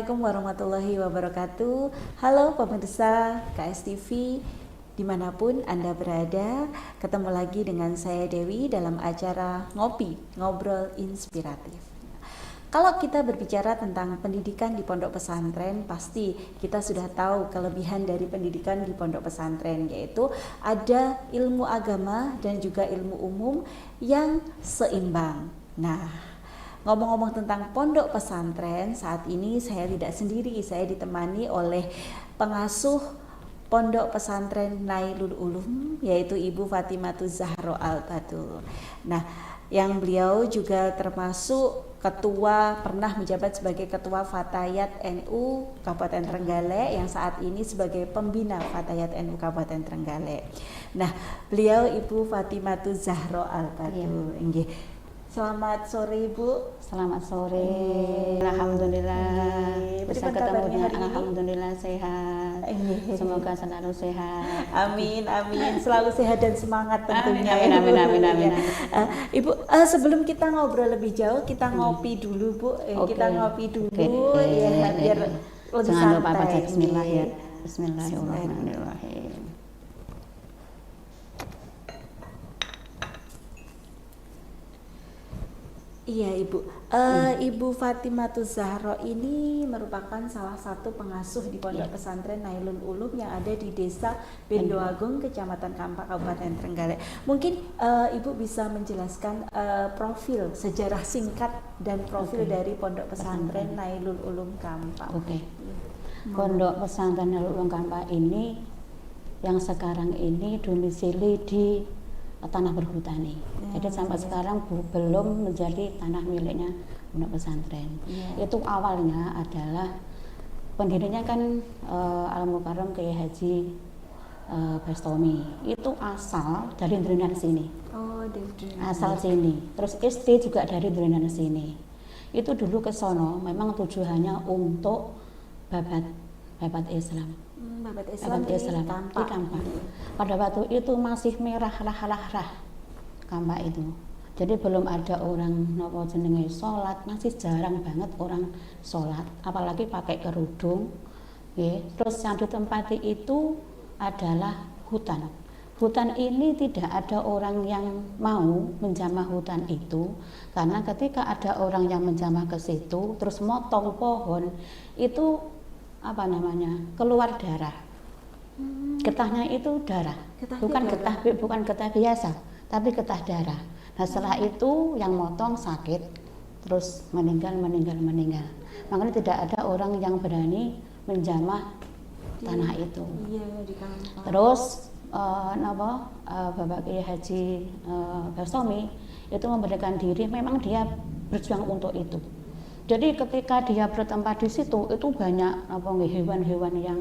Assalamualaikum warahmatullahi wabarakatuh. Halo pemirsa KSTV dimanapun Anda berada, ketemu lagi dengan saya Dewi dalam acara Ngopi, Ngobrol Inspiratif. Kalau kita berbicara tentang pendidikan di pondok pesantren, pasti kita sudah tahu kelebihan dari pendidikan di pondok pesantren, yaitu ada ilmu agama dan juga ilmu umum yang seimbang. Nah, ngomong-ngomong tentang pondok pesantren, saat ini saya tidak sendiri, saya ditemani oleh pengasuh pondok pesantren Nailul Ulum, yaitu Ibu Fatimatuh Zahro Al-Badul. Nah, yang beliau juga termasuk ketua, pernah menjabat sebagai ketua Fatayat NU Kabupaten Trenggalek, yang saat ini sebagai pembina Fatayat NU Kabupaten Trenggalek. Nah, beliau Ibu Fatimatuh Zahro Al-Badul. Iya. Selamat sore Ibu. Selamat sore. Alhamdulillah. Bisa ketemunya. Alhamdulillah sehat. Semoga selalu sehat. Amin, amin. Selalu sehat dan semangat tentunya. Amin, amin, amin, amin. Ibu, sebelum kita ngobrol lebih jauh, kita ngopi dulu Bu. Kita ngopi dulu ya, biar lebih jangan lupa baca santai. bismillah ya. Bismillahirrahmanirrahim. Iya Ibu, Ibu Fatimatuh Zahro ini merupakan salah satu pengasuh di pondok pesantren Nailul Ulum yang ada di Desa Bendoagung, Kecamatan Kampak, Kabupaten Trenggalek. Mungkin Ibu bisa menjelaskan profil, sejarah singkat dan profil dari pondok pesantren Nailul Ulum Kampak. Pondok pesantren Nailul Ulum Kampak ini yang sekarang ini domisili di tanah berhutani. Jadi sampai sekarang belum menjadi tanah miliknya pondok pesantren. Itu awalnya adalah pendirinya kan Al-Mukarram Kiai Haji Bastomi. Itu asal dari Drenan sini. Asal sini. Terus istri juga dari Drenan sini. Itu dulu ke sono memang tujuannya untuk babat Islam. Babat Islam di Kampak. Pada waktu itu masih merah lah Kampak itu. Jadi belum ada orang nopo jenenge sholat, masih jarang banget orang sholat, apalagi pakai kerudung. Terus yang ditempati itu adalah hutan. Hutan ini tidak ada orang yang mau menjamah hutan itu, karena ketika ada orang yang menjamah ke situ, terus motong pohon itu keluar darah. Getahnya itu darah, bukan getah biasa, tapi getah darah. Nah setelah itu yang motong sakit, terus meninggal. Makanya tidak ada orang yang berani menjamah tanah itu. Terus Bapak Kiai Haji Bastomi itu memberikan diri, memang dia berjuang untuk itu. Jadi ketika dia bertempat di situ itu banyak hewan-hewan yang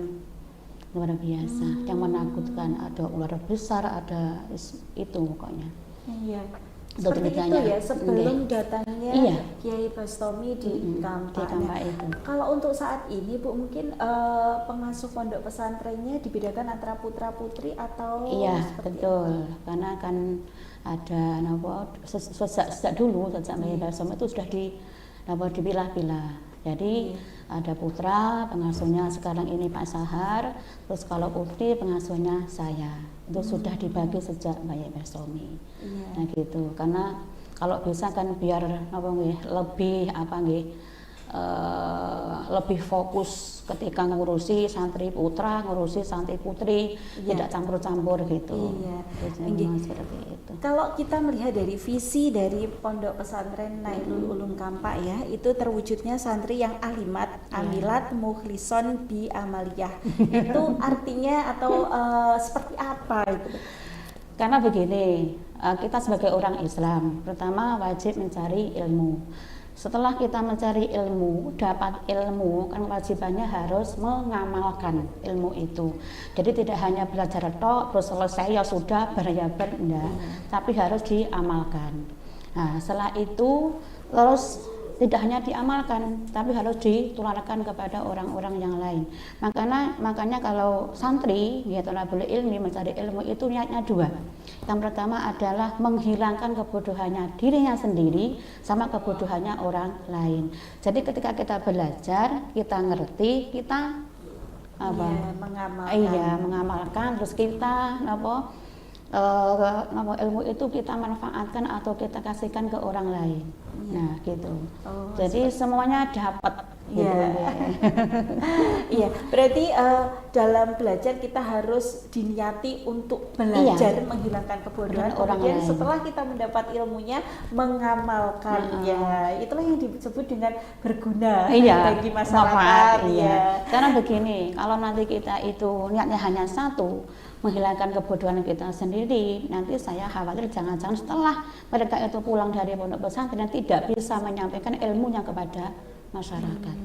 luar biasa, yang menakutkan, ada ular besar, ada itu pokoknya. Iya. Seperti itu ya sebelum datangnya Kiai Bastomi di Kampak. Itu. Kalau untuk saat ini Bu, mungkin pengasuh pondok pesantrennya dibedakan antara putra putri atau betul. Karena kan ada sejak dulu Kiai Bastomi itu sudah dipilah-pilah. Jadi ada putra pengasuhnya sekarang ini Pak Sahar, terus kalau putri pengasuhnya saya. Itu sudah dibagi sejak Kiai Bastomi. Nah gitu. Karena kalau bisa kan biar lebih fokus ketika ngurusi santri putra, ngurusi santri putri, tidak campur-campur gitu. Seperti itu. Kalau kita melihat dari visi dari pondok pesantren Nailul Ulum Kampak ya, itu terwujudnya santri yang amilat, mukhlison bi amaliyah. Itu artinya atau seperti apa itu? Karena begini, kita sebagai orang Islam, pertama wajib mencari ilmu. Setelah kita mencari ilmu, dapat ilmu, kan wajibannya harus mengamalkan ilmu itu. Jadi tidak hanya belajar tok, terus selesai ya sudah, enggak. Tapi harus diamalkan. Nah, setelah itu terus tidak hanya diamalkan, tapi harus ditularkan kepada orang-orang yang lain. Makanya kalau santri, ya thalabul ilmi, mencari ilmu itu niatnya dua. Yang pertama adalah menghilangkan kebodohannya dirinya sendiri sama kebodohannya orang lain. Jadi ketika kita belajar, kita ngerti, kita mengamalkan, terus kita ilmu itu kita manfaatkan atau kita kasihkan ke orang lain. Nah gitu. Jadi semuanya dapat. Iya, berarti dalam belajar kita harus diniati untuk belajar menghilangkan kebodohan. Kemudian setelah kita mendapat ilmunya, mengamalkan. Ya, itulah yang disebut dengan berguna bagi masyarakat. Karena begini, kalau nanti kita itu niatnya hanya satu, menghilangkan kebodohan kita sendiri, nanti saya khawatir jangan-jangan setelah mereka itu pulang dari pondok pesantren tidak bisa menyampaikan ilmunya kepada masyarakat.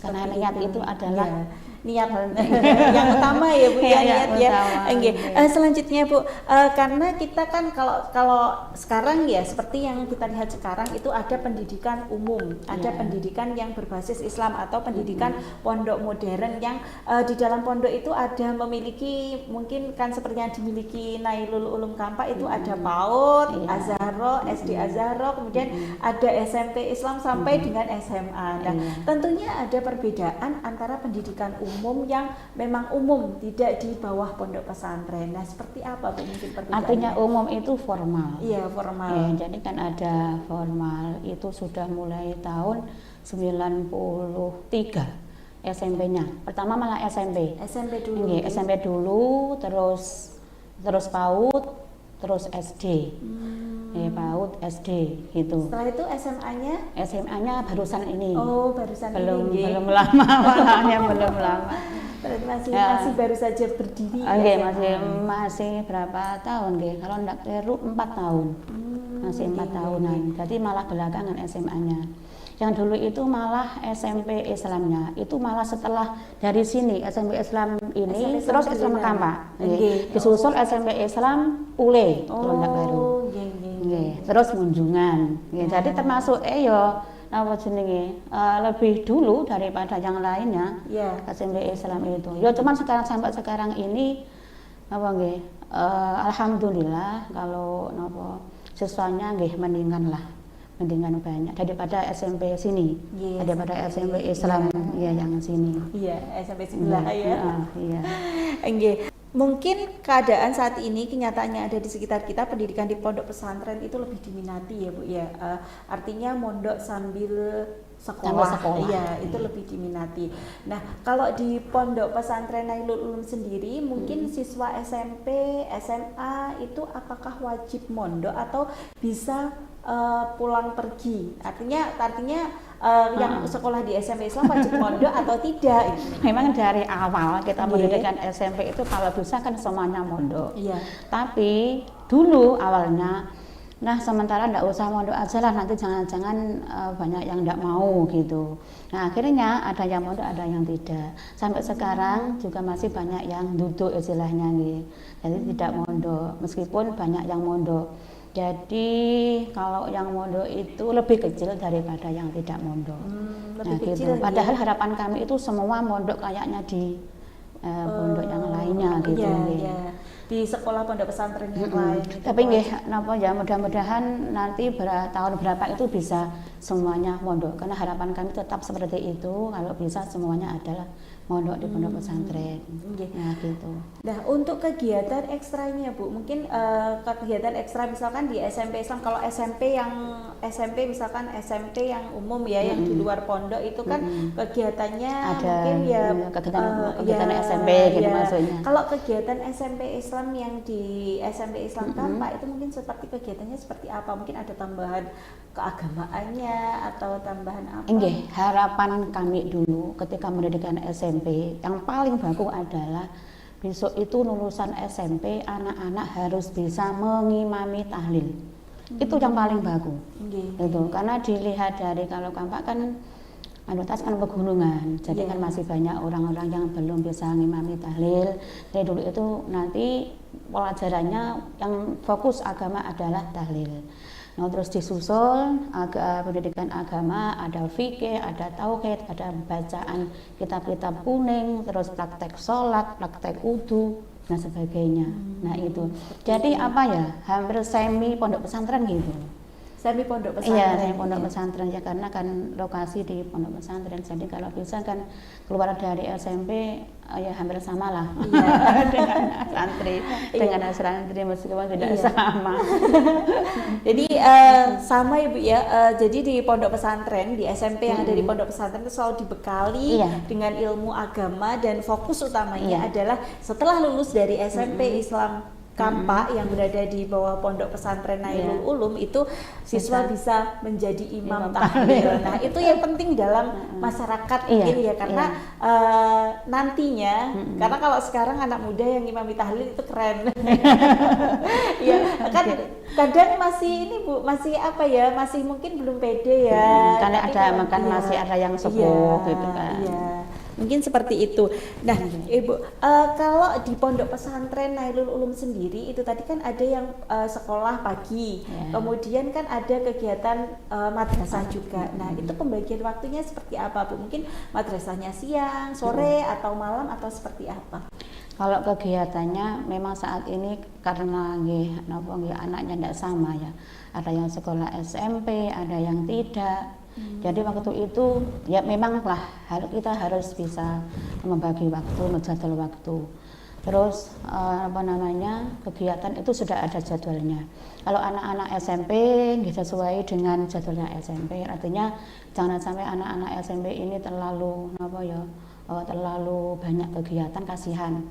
Karena niat itu adalah niat yang utama ya Bu, niat ya. Selanjutnya Bu, karena kita kan kalau sekarang ya seperti yang kita lihat sekarang itu ada pendidikan umum, ada pendidikan yang berbasis Islam atau pendidikan pondok modern yang di dalam pondok itu ada memiliki, mungkin kan seperti yang dimiliki Nailul Ulum Kampa itu ada PAUD, Azharo, SD Azharo, kemudian ada SMP Islam sampai dengan SMA. Nah, tentunya ada perbedaan antara pendidikan umum yang memang umum, tidak di bawah pondok pesantren. Nah, seperti apa Bu mungkin perbedaannya? Artinya umum itu formal. Iya, formal. Jadi kan ada formal itu sudah mulai tahun 93 SMP-nya. Pertama malah SMP. SMP dulu. SMP dulu, terus PAUD, terus SD. PAUD SD gitu. Setelah itu SMA-nya? SMA-nya barusan ini. Oh, barusan ini. Belum lama, malahnya belum lama. Berarti masih baru saja berdiri. Masih berapa tahun kalau enggak keliru 4 tahun. Masih 4 tahunan. Jadi malah belakangan SMA-nya. Yang dulu itu malah SMP Islamnya, itu malah setelah dari sini SMP Islam ini SMP terus Islam Kampa. Disusul SMP Islam Ule, Rondak Baru. Terus Munjungan. Jadi termasuk lebih dulu daripada yang lainnya. SMP Islam itu. Cuman sampai sekarang ini alhamdulillah kalau siswanya mendingan banyak daripada SMP sini, daripada SMP Islam yang sini. SMP sebelah Mungkin keadaan saat ini, kenyataannya ada di sekitar kita, pendidikan di pondok pesantren itu lebih diminati ya Bu ya. Artinya mondok sambil sekolah. Itu lebih diminati. Nah, kalau di pondok pesantren Nailul Ulum sendiri, mungkin siswa SMP, SMA itu apakah wajib mondok atau bisa pulang pergi? Artinya yang sekolah di SMP Islam wajib mondok atau tidak? Memang dari awal kita mendirikan SMP itu kalau bisa kan semuanya mondok. Tapi dulu awalnya, sementara enggak usah mondok aja lah, nanti jangan-jangan banyak yang enggak mau gitu. Nah, akhirnya ada yang mondok, ada yang tidak. Sampai sekarang juga masih banyak yang duduk istilahnya nih. Jadi tidak mondok, meskipun banyak yang mondok. Jadi kalau yang mondok itu lebih kecil daripada yang tidak mondok. Gitu. Padahal harapan kami itu semua mondok kayaknya di pondok yang lainnya gitu. Di sekolah pondok pesantren yang lain. Tapi mudah-mudahan nanti tahun berapa itu bisa semuanya mondok. Karena harapan kami tetap seperti itu, kalau bisa semuanya adalah mondok di pondok pesantren. Nah gitu. Nah, untuk kegiatan ekstranya Bu, mungkin kegiatan ekstra misalkan di SMP Islam, kalau SMP misalkan SMP yang umum yang di luar pondok itu kan kegiatannya ada, mungkin kegiatan SMP gitu maksudnya. Kalau kegiatan SMP Islam yang di SMP Islam Kampa itu mungkin seperti kegiatannya seperti apa? Mungkin ada tambahan keagamaannya atau tambahan apa? Harapan kami dulu ketika mendirikan SMP yang paling bagus adalah besok itu lulusan SMP anak-anak harus bisa mengimami tahlil. Itu yang paling bagus. Itu karena dilihat dari kalau Kampa kan atas kan pegunungan, jadi kan masih banyak orang-orang yang belum bisa mengimami tahlil. Jadi dulu itu nanti pelajarannya yang fokus agama adalah tahlil. Nah, terus disusul pendidikan agama, ada fikih, ada tauhid, ada bacaan kitab-kitab kuning, terus praktek sholat, praktek wudu, dan sebagainya. Nah itu. Jadi apa ya, hampir semi pondok pesantren gitu. Semi pondok pesantren. Iya, semi pondok pesantren ya, karena kan lokasi di pondok pesantren. Jadi kalau bisa kan keluar dari SMP ya hampir sama lah dengan santri, dengan santri meskipun tidak sama. Jadi sama Ibu ya. Jadi di pondok pesantren, di SMP yang ada di pondok pesantren itu selalu dibekali dengan ilmu agama, dan fokus utamanya adalah setelah lulus dari SMP Islam Kampa yang berada di bawah pondok pesantren Nailul Ulum itu siswa bisa menjadi imam tahlil. Nah itu yang penting dalam masyarakat mungkin ya, karena nantinya karena kalau sekarang anak muda yang imam tahlil itu keren. Ya kan kadang masih ini Bu, masih apa ya, masih mungkin belum pede ya. Karena ada makan masih ada yang sepuh gitu kan. Iya. Mungkin seperti itu. Nah, Ibu, kalau di pondok pesantren Nailul Ulum sendiri itu tadi kan ada yang sekolah pagi, kemudian kan ada kegiatan madrasah juga. Nah, itu pembagian waktunya seperti apa, Bu? Mungkin madrasahnya siang, sore, atau malam, atau seperti apa? Kalau kegiatannya memang saat ini karena anaknya tidak sama ya. Ada yang sekolah SMP, ada yang tidak. Jadi waktu itu ya memanglah kita harus bisa membagi waktu, menjadwal waktu. Terus kegiatan itu sudah ada jadwalnya. Kalau anak-anak SMP disesuai dengan jadwalnya SMP, artinya jangan sampai anak-anak SMP ini terlalu terlalu banyak kegiatan, kasihan.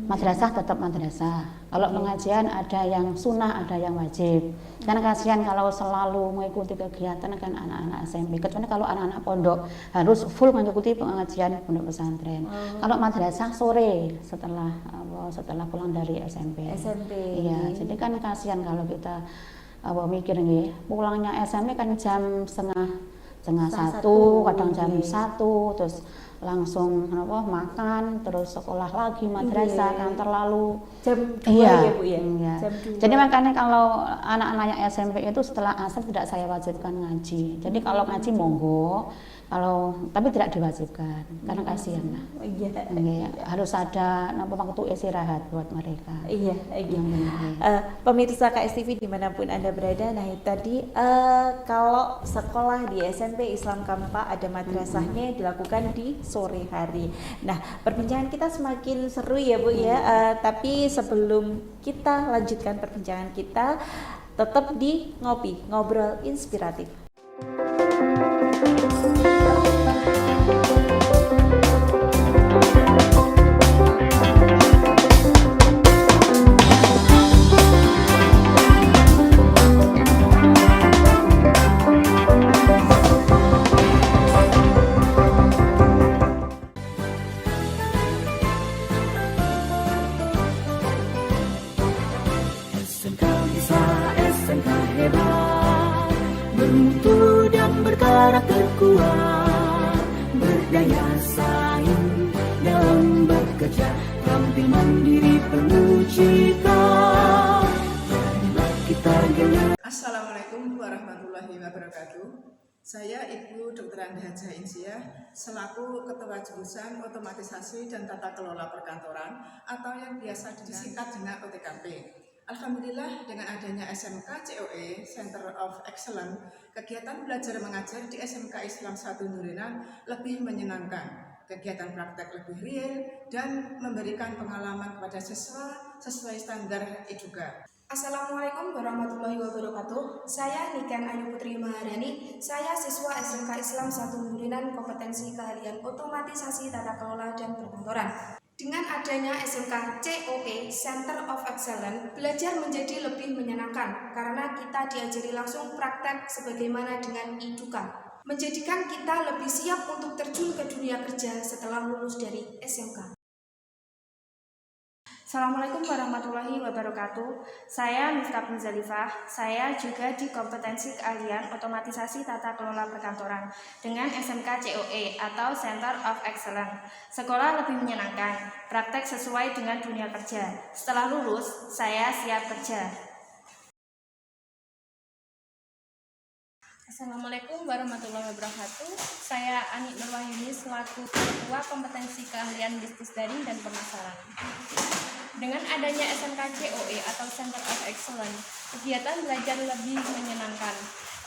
Madrasah tetap madrasah. Kalau pengajian ada yang sunnah, ada yang wajib. Karena kasihan kalau selalu mengikuti kegiatan kan anak-anak SMP. Kecuali kalau anak-anak pondok harus full mengikuti pengajian pondok pesantren. Kalau madrasah sore setelah pulang dari SMP. Iya, jadi kan kasihan kalau kita mikir nih, pulangnya SMP kan jam setengah satu, kadang jam 1, terus langsung makan, terus sekolah lagi, madrasah kan terlalu jam 2 ya Bu ya. Jam 2. Jadi makanya kalau anak-anak SMP itu setelah asar tidak saya wajibkan ngaji. Jadi kalau ngaji monggo, tapi tidak diwajibkan karena kasihan lah. Harus ada waktu istirahat buat mereka. Pemirsa KSTV dimanapun Anda berada, nah tadi kalau sekolah di SMP Islam Kampa ada madrasahnya dilakukan di sore hari. Nah perbincangan kita semakin seru ya Bu ya, tapi sebelum kita lanjutkan perbincangan kita, tetap di Ngopi, Ngobrol Inspiratif. Bermutu dan berkarakter kuat, berdaya saing dalam bekerja, tampil mandiri penuh cita. Marilah kita gelar. Assalamualaikum warahmatullahi wabarakatuh. Saya Ibu Dr. Andi Hajah Insiah selaku Ketua Jurusan Otomatisasi dan Tata Kelola Perkantoran atau yang biasa disingkat dengan OTKP. Alhamdulillah dengan adanya SMK COE Center of Excellence, kegiatan belajar mengajar di SMK Islam 1 Nurinan lebih menyenangkan. Kegiatan praktek lebih real dan memberikan pengalaman kepada siswa sesuai standar Eduka. Assalamualaikum warahmatullahi wabarakatuh. Saya Niken Ayu Putri Maharani. Saya siswa SMK Islam 1 Nurinan, kompetensi keahlian otomatisasi tata kelola dan perkantoran. Dengan adanya SMK COE Center of Excellence, belajar menjadi lebih menyenangkan karena kita diajari langsung praktek sebagaimana dengan Eduka, menjadikan kita lebih siap untuk terjun ke dunia kerja setelah lulus dari SMK. Assalamualaikum warahmatullahi wabarakatuh. Saya Miftah Nuzalifah. Saya juga di kompetensi keahlian otomatisasi tata kelola perkantoran dengan SMK COE atau Center of Excellence. Sekolah lebih menyenangkan, praktek sesuai dengan dunia kerja. Setelah lulus, saya siap kerja. Assalamualaikum warahmatullahi wabarakatuh. Saya Ani Nurwahyuni selaku Ketua Kompetensi Keahlian Bisnis Daring dan Pemasaran. Dengan adanya SMK COE atau Center of Excellence, kegiatan belajar lebih menyenangkan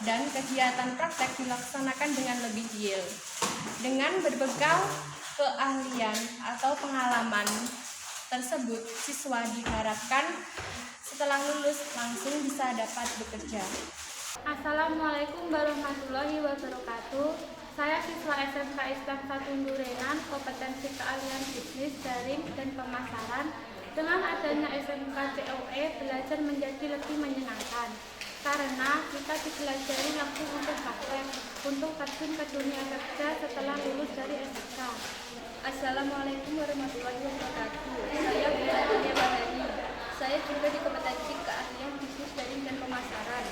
dan kegiatan praktek dilaksanakan dengan lebih real. Dengan berbekal keahlian atau pengalaman tersebut, siswa diharapkan setelah lulus langsung bisa dapat bekerja. Assalamualaikum warahmatullahi wabarakatuh. Saya siswa SMK Islam 1 Durenan, kompetensi keahlian bisnis, daring, dan pemasaran. Dengan adanya SMK COE, belajar menjadi lebih menyenangkan karena kita dipelajari langsung untuk praktek, untuk terjun ke dunia kerja setelah lulus dari SMK. Assalamualaikum warahmatullahi wabarakatuh. Saya Bella Badani. Saya juga di kompetensi keahlian bisnis, daring, dan pemasaran.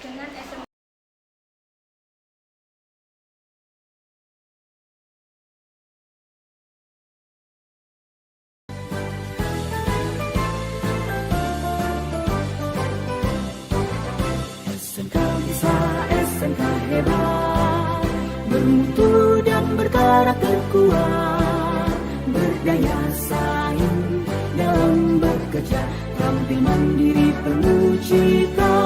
Dengan SMK SMK bisa, SMK hebat, bermutu dan berkarakter kuat, berdaya saing dalam bekerja, tampil mandiri penuh cita.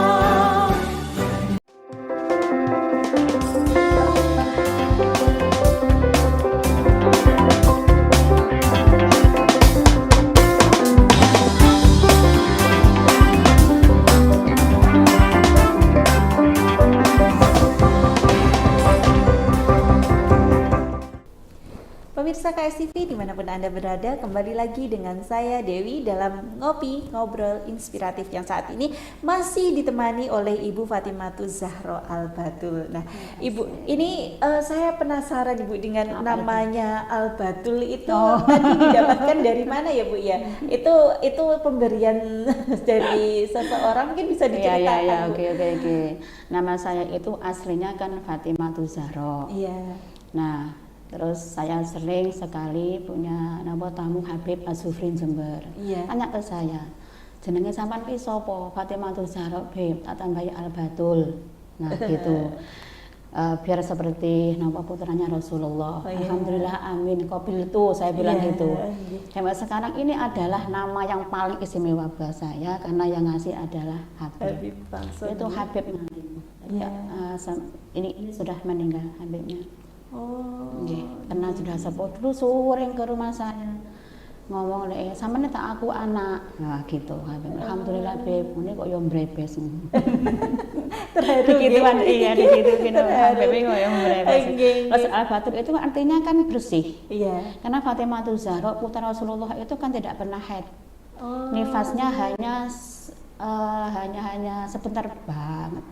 Pemirsa KSTV dimanapun Anda berada, kembali lagi dengan saya Dewi dalam Ngopi Ngobrol Inspiratif yang saat ini masih ditemani oleh Ibu Fatimatuz Zahro Al-Batul. Nah, Ibu, ini saya penasaran Ibu dengan namanya Al-Batul itu tadi didapatkan dari mana ya Bu ya? Itu pemberian dari seseorang, mungkin bisa diceritakan Bu? Oke. Nama saya itu aslinya kan Fatimatuz Zahro. Iya. Nah, terus saya sering sekali punya tamu Habib Azufrin Jember. Iya. Tanya ke saya, jenenge sampean ki sapa? Fatimatuz Zahro, Beb, tak tambahi Al-Batul. Nah, gitu. Biar seperti putranya Rasulullah. Alhamdulillah, amin. Qabil itu saya bilang gitu. Sampai sekarang ini adalah nama yang paling istimewa buat saya karena yang ngasih adalah Habib. Itu Habib nanti. Ini sudah meninggal Habibnya. Karena sudah sepuh dulu sering ke rumah saya ngomong sampeyan tak aku anak. Nah gitu. Alhamdulillah Beb, ini kok yo mbrebes. Terharu gituan iya gitu Habib kok yo mbrebes. Terus Al-Batul itu artinya kan bersih. Iya. Karena Fatimatuz Zahro putra Rasulullah itu kan tidak pernah haid. Nifasnya hanya sebentar banget.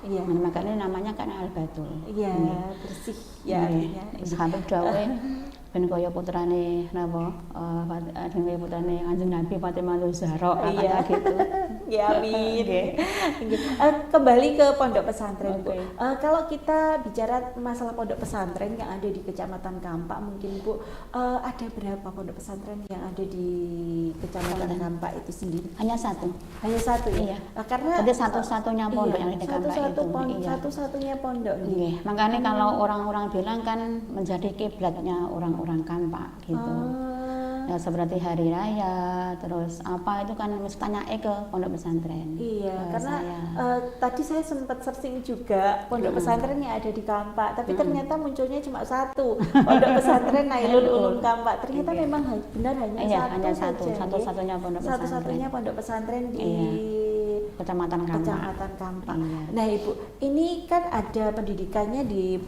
Iya. Makanya namanya kan Al-Batul. Iya, bersih ya artinya. Habib dawuh ben kaya putrane dengan putrane Kanjeng Nabi Fatimatuz Zahro katanya gitu. Ya amin. Kembali ke pondok pesantren Bu. Kalau kita bicara masalah pondok pesantren yang ada di Kecamatan Kampak mungkin Bu, ada berapa pondok pesantren yang ada di Kecamatan Kampak itu sendiri? Hanya satu ya? Iya. Karena jadi satu-satunya pondok yang ada di Kampak itu. Satu-satunya pondok nih. Makanya kalau orang-orang bilang kan menjadi kiblatnya orang Kampak gitu. Ya seperti hari raya terus apa itu kan mesti tanya ke pondok pesantren. Iya, karena tadi saya sempat searching juga pondok pesantren yang ada di Kampak, tapi ternyata munculnya cuma satu, pondok pesantren Nailul Ulum Kampak. Ternyata memang benar hanya satu-satunya pondok pesantren. Satu-satunya pondok pesantren di Kecamatan Kampak. Nah Ibu, ini kan ada pendidikannya di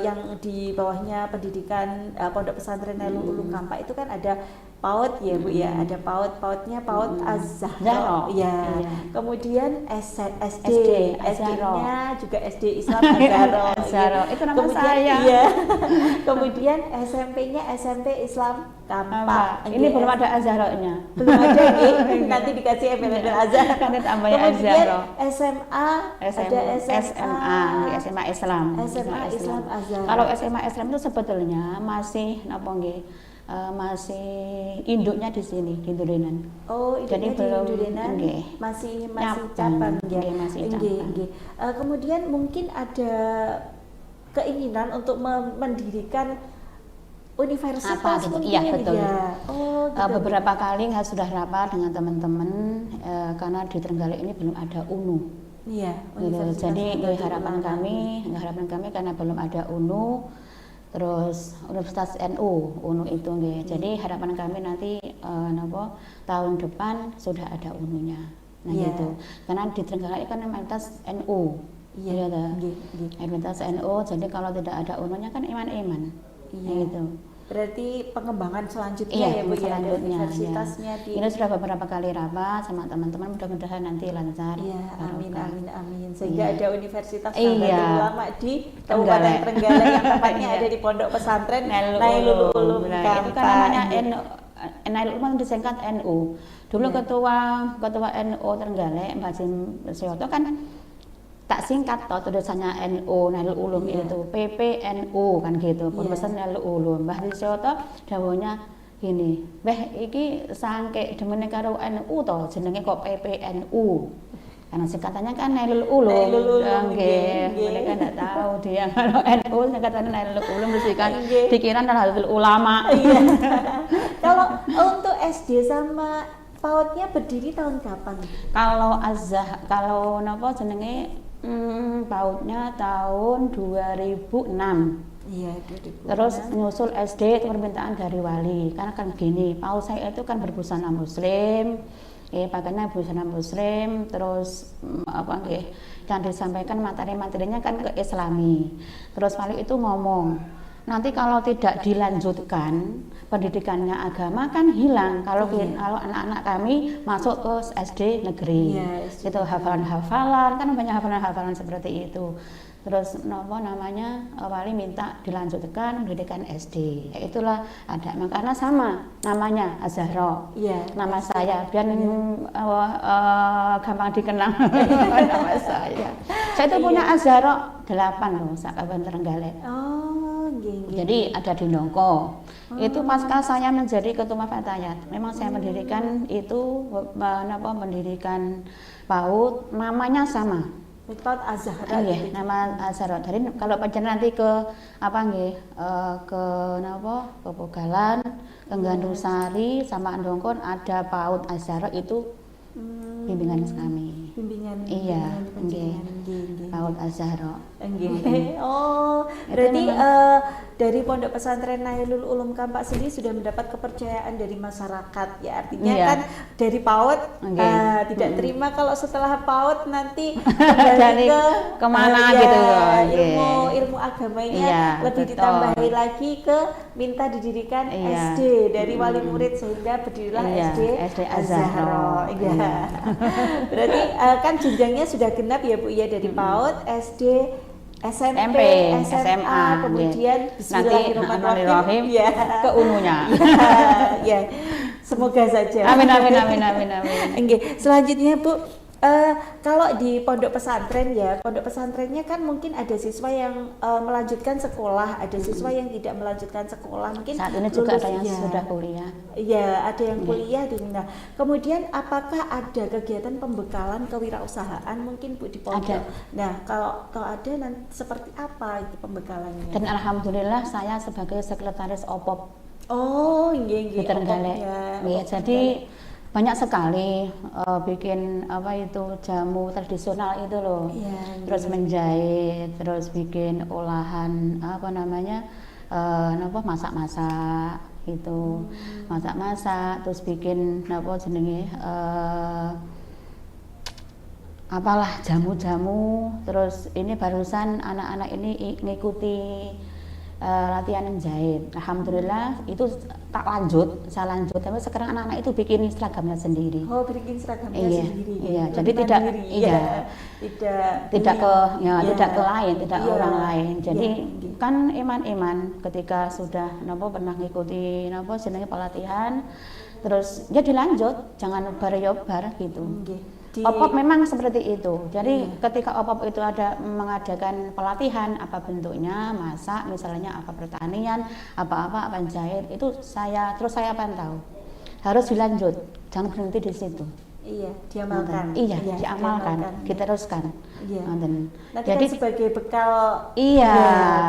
yang di bawahnya pendidikan pondok pesantren Nailul Ulum Kampak itu kan ada PAUD ya Bu ya, ada PAUD-nya PAUD Az-Zahro. Ya. Kemudian SD-nya juga SD Islam Az-Zahro. Itu nama saya. Iya. Kemudian SMP-nya SMP Islam Kampak. Ini belum ada Az-Zahro-nya. Belum ada nih. Nanti dikasih embel-embel Az-Zahro. Nanti tambah Az-Zahro. SMA, ada SMA di SMA Islam. SMA Islam Az-Zahro. Kalau SMA Islam itu sebetulnya masih masih induknya di sini di Ndurenan. Oh, Jadi induknya di belum, Ndurenan nggih. masih Cabang, cabang ya. nggih, masih Nggih, cabang. nggih. Kemudian mungkin ada keinginan untuk mendirikan universitas Apa gitu? mungkin Iya, betul. ya. Oh, gitu. Beberapa kali sudah rapat dengan teman-teman karena di Trenggalek ini belum ada UNU. Iya, Gitu. Universitas Jadi Nahdlatul harapan Ulama. kami karena belum ada UNU, terus Universitas UNU itu nggih. Jadi harapan kami nanti tahun depan sudah ada UNU-nya. Nah Iya. gitu. Karena di Trenggalek kan mayoritas NU. Iya, toh. nggih, nggih. Mayoritas NU, jadi kalau tidak ada UNU-nya kan iman-iman. Iya. Nah, gitu. Berarti pengembangan selanjutnya Iya, ya Bu ya, ada selanjutnya, universitasnya ya. di Ini sudah beberapa kali rapat sama teman-teman, mudah-mudahan nanti lancar. Iya, amin barokah. amin amin. Sehingga Iya. ada Universitas Iya. Nahdlatul Ulama di Kabupaten Trenggalek. Trenggalek yang tepatnya Iya. ada di Pondok Pesantren Nailul Nailul Ulum Nah, itu kan Kampak. namanya Nailul Ulum disingkat NU. Dulu Iya. ketua NU Trenggalek Mbak Jim Sioto kan tak singkat toh tulisannya NU Nailul Ulum Iya. itu PPNU kan gitu. Pembesan Iya. Nailul Ulum. Mbak Jim Sioto dawuhnya gini, iki sangke demene karo NU to jenenge kok PPNU. Karena singkatannya kan Nailul Ulum. Nailul Ulum, Nggih. nggih. Mereka enggak tahu dia kalau NU singkatannya Nailul Ulum disingkat Nggih. dikira Nahdlatul Ulama. Iya. Kalau untuk SD sama PAUD-nya berdiri tahun kapan? Kalau napa jenenge PAUD-nya tahun 2006. Iya, 2006. Terus nyusul SD itu permintaan dari wali. Karena kan gini, PAUD saya itu kan berbusana muslim. Pakainya busana muslim, terus yang disampaikan materi-materinya kan ke Islami. Terus wali itu ngomong, nanti kalau tidak dilanjutkan pendidikannya agama kan hilang kalau anak-anak kami masuk ke SD negeri. Iya, SD. Itu hafalan-hafalan, kan banyak hafalan-hafalan seperti itu. Terus wali minta dilanjutkan pendidikan SD. Ya itulah ada, makanya sama namanya Azahra. Iya. Nama saya biar gampang dikenang nama saya. Saya itu punya Azahra 8 loh, sak Kabupaten Trenggalek. Oh, nggih, nggih. Jadi ada di Nongko. Itu pasca saya menjadi ketua Fatayat. Memang saya mendirikan itu mendirikan PAUD, namanya sama. PAUD Azahra. Iya, gitu. nama Azahra. Jadi kalau panjenengan nanti ke ke Pogalan, ke Gandusari sama Andongkon ada PAUD Azahra itu bimbingan kami. Bimbingan. Iya, bimbingan panjenengan. Nggih, nggih. PAUD Azahra. Nggih. Oh, Itu berarti memang- dari Pondok Pesantren Nailul Ulum Kampak sendiri sudah mendapat kepercayaan dari masyarakat. Ya, artinya Iya. kan dari PAUD Nggih. tidak terima kalau setelah PAUD nanti Dari kemana gitu loh, ilmu agamanya Iya, lebih betul. ditambahi lagi ke minta didirikan Iya. SD dari wali murid sehingga berdirilah Iya, SD SD Azahra. Iya. Iya. Berarti kan jenjangnya sudah genap ya Bu ya, dari PAUD, SD, SMP, SMA, kemudian Bismillahirrahmanirrahim ya. Ke UNU-nya. Ya, semoga saja. Amin amin amin amin amin. Oke, selanjutnya Bu, kalau di pondok pesantren ya, pondok pesantrennya kan mungkin ada siswa yang melanjutkan sekolah, ada siswa yang tidak melanjutkan sekolah, mungkin Saat ini juga ada yang ya. sudah kuliah. Iya, ada yang kuliah di Nah, kemudian apakah ada kegiatan pembekalan kewirausahaan mungkin Bu di pondok? Ada. Nah, kalau ada nanti seperti apa itu pembekalannya? Dan alhamdulillah saya sebagai sekretaris OPOP Oh, nggih di Trenggalek. Ya, jadi banyak sekali bikin jamu tradisional itu loh. Iya, Terus menjahit, terus bikin olahan masak-masak gitu. Masak-masak, terus bikin jamu-jamu. Terus ini barusan anak-anak ini ngikuti latihan menjahit. Alhamdulillah itu saya lanjut. Tapi sekarang anak-anak itu bikin seragamnya sendiri. Oh, bikin seragamnya Iya, sendiri. iya. Lebih Jadi tidak, mandiri, iya, tidak ke lain, tidak Iya. orang lain. Jadi Iya. kan iman-iman ketika sudah pernah ngikuti jenenge pelatihan, terus ya dilanjut, jangan bar gitu. Nggih. OPOP memang seperti itu. Jadi ketika OPOP itu ada mengadakan pelatihan apa bentuknya, masak misalnya, apa pertanian, apa jahit, itu saya pantau. Harus dilanjut, jangan berhenti di situ. Iya, diamalkan. Iya, diamalkan, diteruskan. Iya. Nanti jadi kan sebagai bekal. Iya,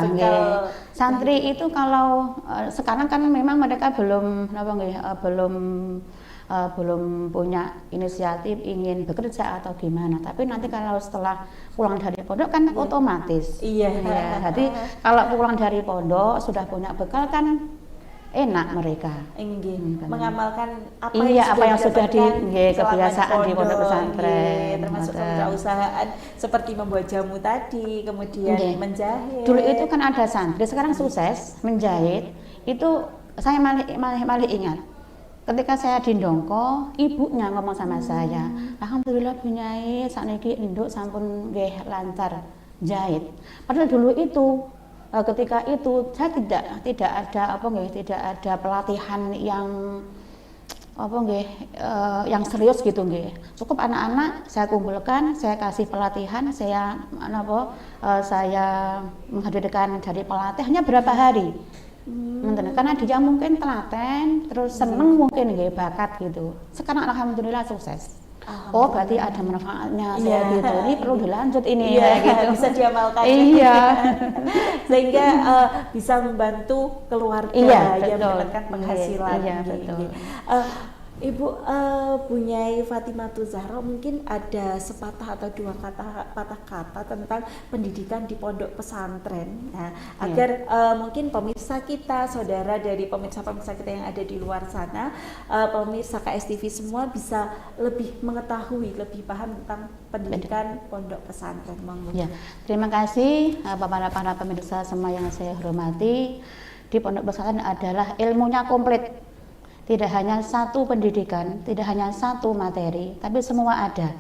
bekal santri itu kalau sekarang kan memang mereka belum belum punya inisiatif ingin bekerja atau gimana, tapi nanti kalau setelah pulang dari pondok kan otomatis. Iya. Jadi kalau pulang dari pondok sudah punya bekal kan enak mereka. Mengamalkan apa yang sudah kebiasaan di pondok pesantren, pesantren, termasuk kewirausahaan seperti membuat jamu tadi, kemudian menjahit. Dulu itu kan ada santri, sekarang sukses menjahit. Itu saya malah ingat. Ketika saya di Ndongko, ibunya ngomong sama saya, alhamdulillah Bu Nyai, sakniki induk sampun nggih lancar jahit. Padahal dulu itu ketika itu saya tidak ada pelatihan yang yang serius gitu nggih. Cukup anak-anak saya kumpulkan, saya kasih pelatihan, saya menghadirkan dari pelatih hanya berapa hari. Karena dia mungkin telaten, terus seneng mungkin bakat gitu. Sekarang alhamdulillah sukses. Oh berarti ada manfaatnya saya gitu. Ini perlu dilanjut ini gitu. Bisa diamalkan. Iya. Sehingga bisa membantu keluarga yang mendapatkan penghasilan. Iya, betul. Ibu Bu Nyai Fatimatu Zahra, mungkin ada sepatah atau dua patah kata tentang pendidikan di pondok pesantren. Nah, agar mungkin pemirsa kita, saudara dari pemirsa-pemirsa kita yang ada di luar sana, pemirsa KSTV semua bisa lebih mengetahui, lebih paham tentang pendidikan pondok pesantren. Ya, terima kasih para pemirsa semua yang saya hormati. Di pondok pesantren adalah ilmunya komplit. Tidak hanya satu pendidikan, tidak hanya satu materi, tapi semua ada.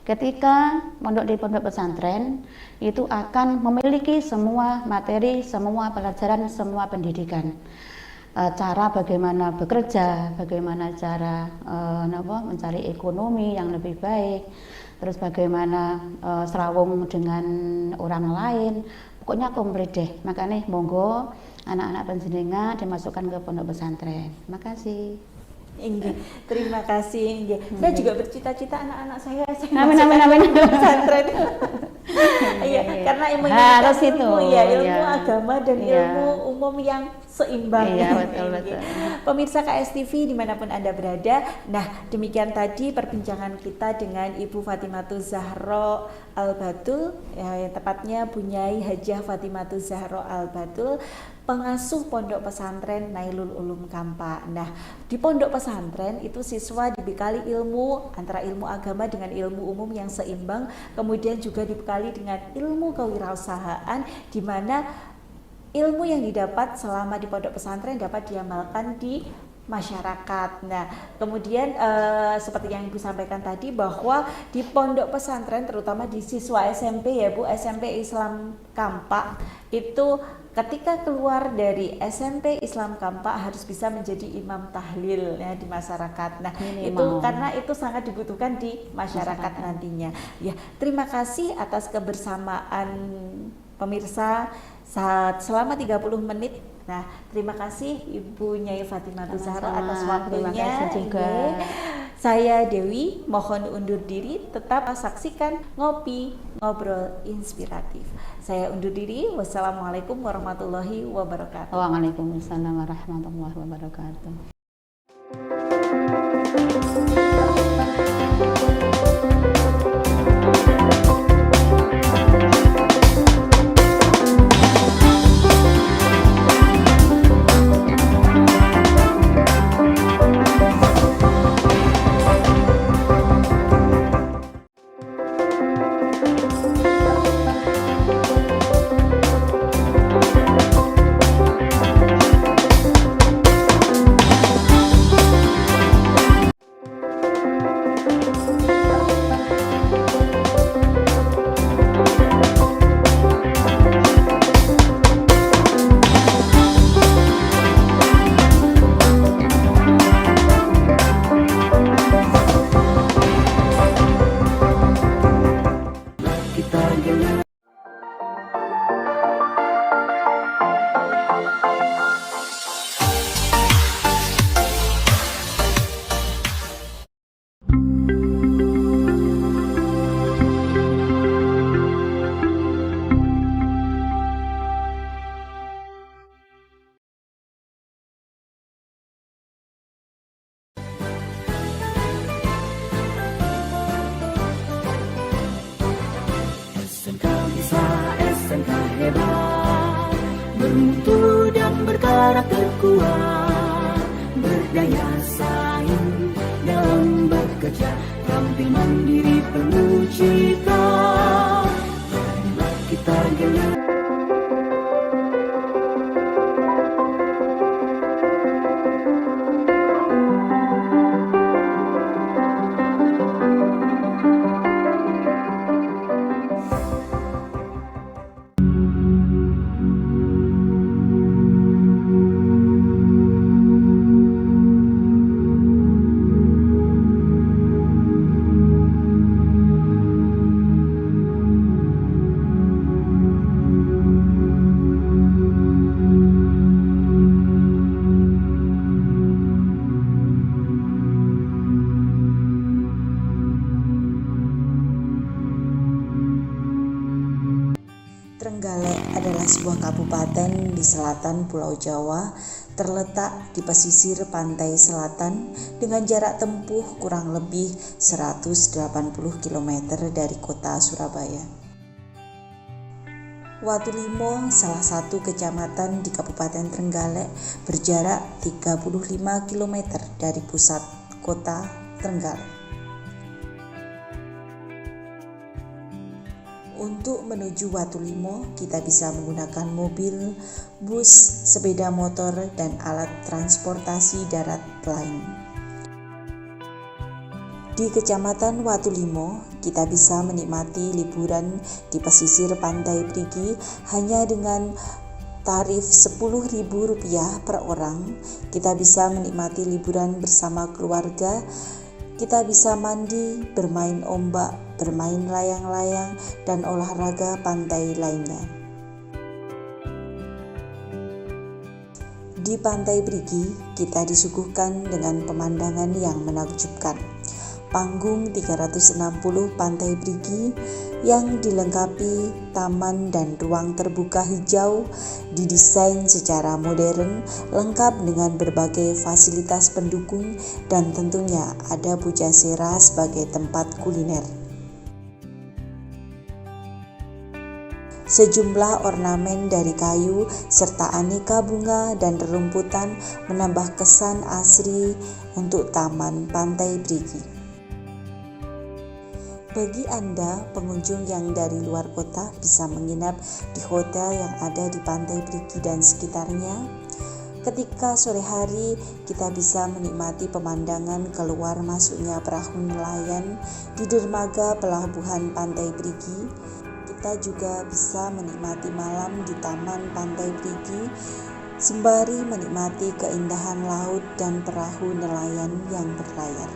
Ketika di pondok pesantren itu akan memiliki semua materi, semua pelajaran, semua pendidikan. Cara bagaimana bekerja, bagaimana cara mencari ekonomi yang lebih baik, terus bagaimana serawung dengan orang lain, pokoknya komplit deh. Makanya monggo anak-anak panjenengan dimasukkan ke pondok pesantren. Makasih. Terima kasih. Saya juga bercita-cita anak-anak saya Amin. pesantren. Iya, karena ilmu ilmu agama dan ilmu umum yang seimbang. Iya, betul. Pemirsa KSTV dimanapun Anda berada, nah demikian tadi perbincangan kita dengan Ibu Fatimatu Zahra Al-Batul, yang tepatnya Bu Nyai Hajah Fatimatu Zahra Al-Batul, pengasuh pondok pesantren Nailul Ulum Kampa. Nah, di pondok pesantren itu siswa dibekali ilmu antara ilmu agama dengan ilmu umum yang seimbang, kemudian juga dibekali dengan ilmu kewirausahaan, di mana ilmu yang didapat selama di pondok pesantren dapat diamalkan di masyarakat. Nah, kemudian seperti yang Ibu sampaikan tadi bahwa di pondok pesantren, terutama di siswa SMP ya Bu, SMP Islam Kampa itu ketika keluar dari SMP Islam Kampa harus bisa menjadi imam tahlil ya di masyarakat. Nah, itu karena itu sangat dibutuhkan di masyarakat nantinya. Ya, terima kasih atas kebersamaan pemirsa selama 30 menit. Nah, terima kasih Ibu Nyai Fatimatu Zahra atas waktunya. Terima kasih juga. Saya Dewi, mohon undur diri, tetap saksikan Ngopi Ngobrol Inspiratif. Saya undur diri. Wassalamualaikum warahmatullahi wabarakatuh. Waalaikumsalam warahmatullahi wabarakatuh. hebat, bermutu dan berkarakter kuat, berdaya saing dalam bekerja, tampil mandiri penuh cita. Marilah kita gelar. Trenggalek adalah sebuah kabupaten di selatan Pulau Jawa, terletak di pesisir pantai selatan dengan jarak tempuh kurang lebih 180 km dari kota Surabaya. Watulimo, salah satu kecamatan di Kabupaten Trenggalek, berjarak 35 km dari pusat kota Trenggalek. Untuk menuju Watulimo, kita bisa menggunakan mobil, bus, sepeda motor, dan alat transportasi darat lain. Di Kecamatan Watulimo, kita bisa menikmati liburan di pesisir Pantai Prigi hanya dengan tarif Rp10.000 per orang. Kita bisa menikmati liburan bersama keluarga. Kita bisa mandi, bermain ombak, bermain layang-layang, dan olahraga pantai lainnya. Di Pantai Prigi, kita disuguhkan dengan pemandangan yang menakjubkan. Panggung 360 Pantai Prigi yang dilengkapi taman dan ruang terbuka hijau didesain secara modern, lengkap dengan berbagai fasilitas pendukung, dan tentunya ada Pujasera sebagai tempat kuliner. Sejumlah ornamen dari kayu serta aneka bunga dan rerumputan menambah kesan asri untuk Taman Pantai Prigi. Bagi Anda, pengunjung yang dari luar kota bisa menginap di hotel yang ada di Pantai Prigi dan sekitarnya. Ketika sore hari, kita bisa menikmati pemandangan keluar masuknya perahu nelayan di dermaga pelabuhan Pantai Prigi. Kita juga bisa menikmati malam di Taman Pantai Prigi, sembari menikmati keindahan laut dan perahu nelayan yang berlayar.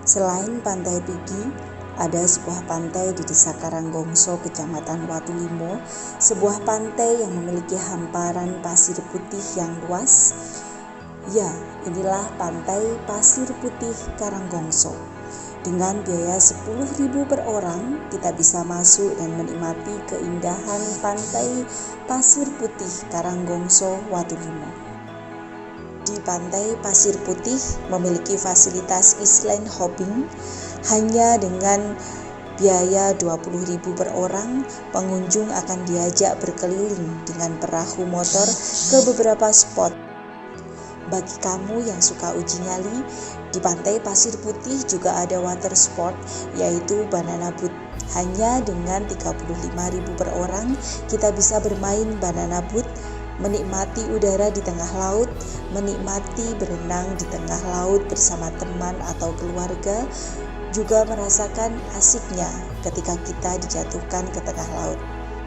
Selain Pantai Prigi, ada sebuah pantai di Desa Karanggongso, Kecamatan Watulimo, sebuah pantai yang memiliki hamparan pasir putih yang luas. Ya, inilah Pantai Pasir Putih Karanggongso. Dengan biaya Rp10.000 per orang, kita bisa masuk dan menikmati keindahan Pantai Pasir Putih Karanggongso, Watulimo. Di Pantai Pasir Putih memiliki fasilitas island hopping. Hanya dengan biaya Rp20.000 per orang, pengunjung akan diajak berkeliling dengan perahu motor ke beberapa spot. Bagi kamu yang suka uji nyali, di Pantai Pasir Putih juga ada water sport, yaitu banana boat. Hanya dengan Rp35.000 per orang, kita bisa bermain banana boat, menikmati udara di tengah laut, menikmati berenang di tengah laut bersama teman atau keluarga, juga merasakan asiknya ketika kita dijatuhkan ke tengah laut.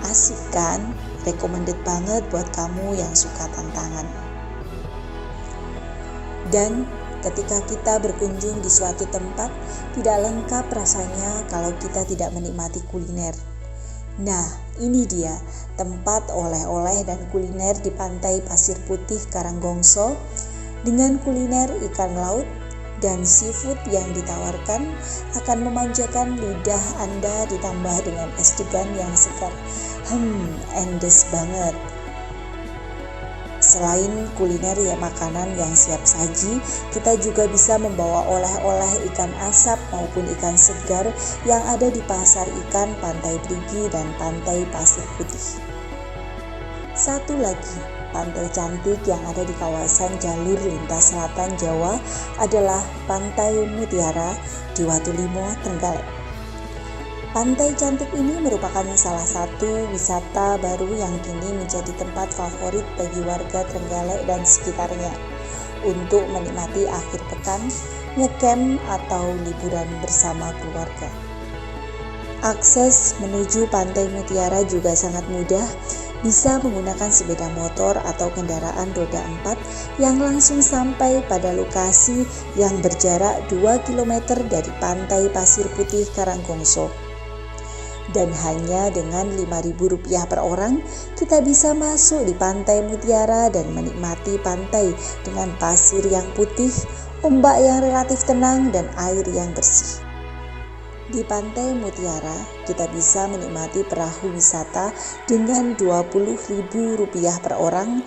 Asik kan? Recommended banget buat kamu yang suka tantangan. Dan ketika kita berkunjung di suatu tempat, tidak lengkap rasanya kalau kita tidak menikmati kuliner. Nah, ini dia tempat oleh-oleh dan kuliner di Pantai Pasir Putih Karanggongso. Dengan kuliner ikan laut dan seafood yang ditawarkan akan memanjakan lidah Anda, ditambah dengan es degan yang segar. Endes banget. Selain kuliner ya makanan yang siap saji, kita juga bisa membawa oleh-oleh ikan asap maupun ikan segar yang ada di pasar ikan Pantai Brigi dan Pantai Pasir Putih. Satu lagi, pantai cantik yang ada di kawasan jalur lintas selatan Jawa adalah Pantai Mutiara di Watulimo, Trenggalek. Pantai cantik ini merupakan salah satu wisata baru yang kini menjadi tempat favorit bagi warga Trenggalek dan sekitarnya untuk menikmati akhir pekan, ngecamp atau liburan bersama keluarga. Akses menuju Pantai Mutiara juga sangat mudah, bisa menggunakan sepeda motor atau kendaraan roda 4 yang langsung sampai pada lokasi yang berjarak 2 km dari Pantai Pasir Putih Karanggongso. Dan hanya dengan Rp5.000 per orang, kita bisa masuk di Pantai Mutiara dan menikmati pantai dengan pasir yang putih, ombak yang relatif tenang, dan air yang bersih. Di Pantai Mutiara, kita bisa menikmati perahu wisata dengan Rp20.000 per orang.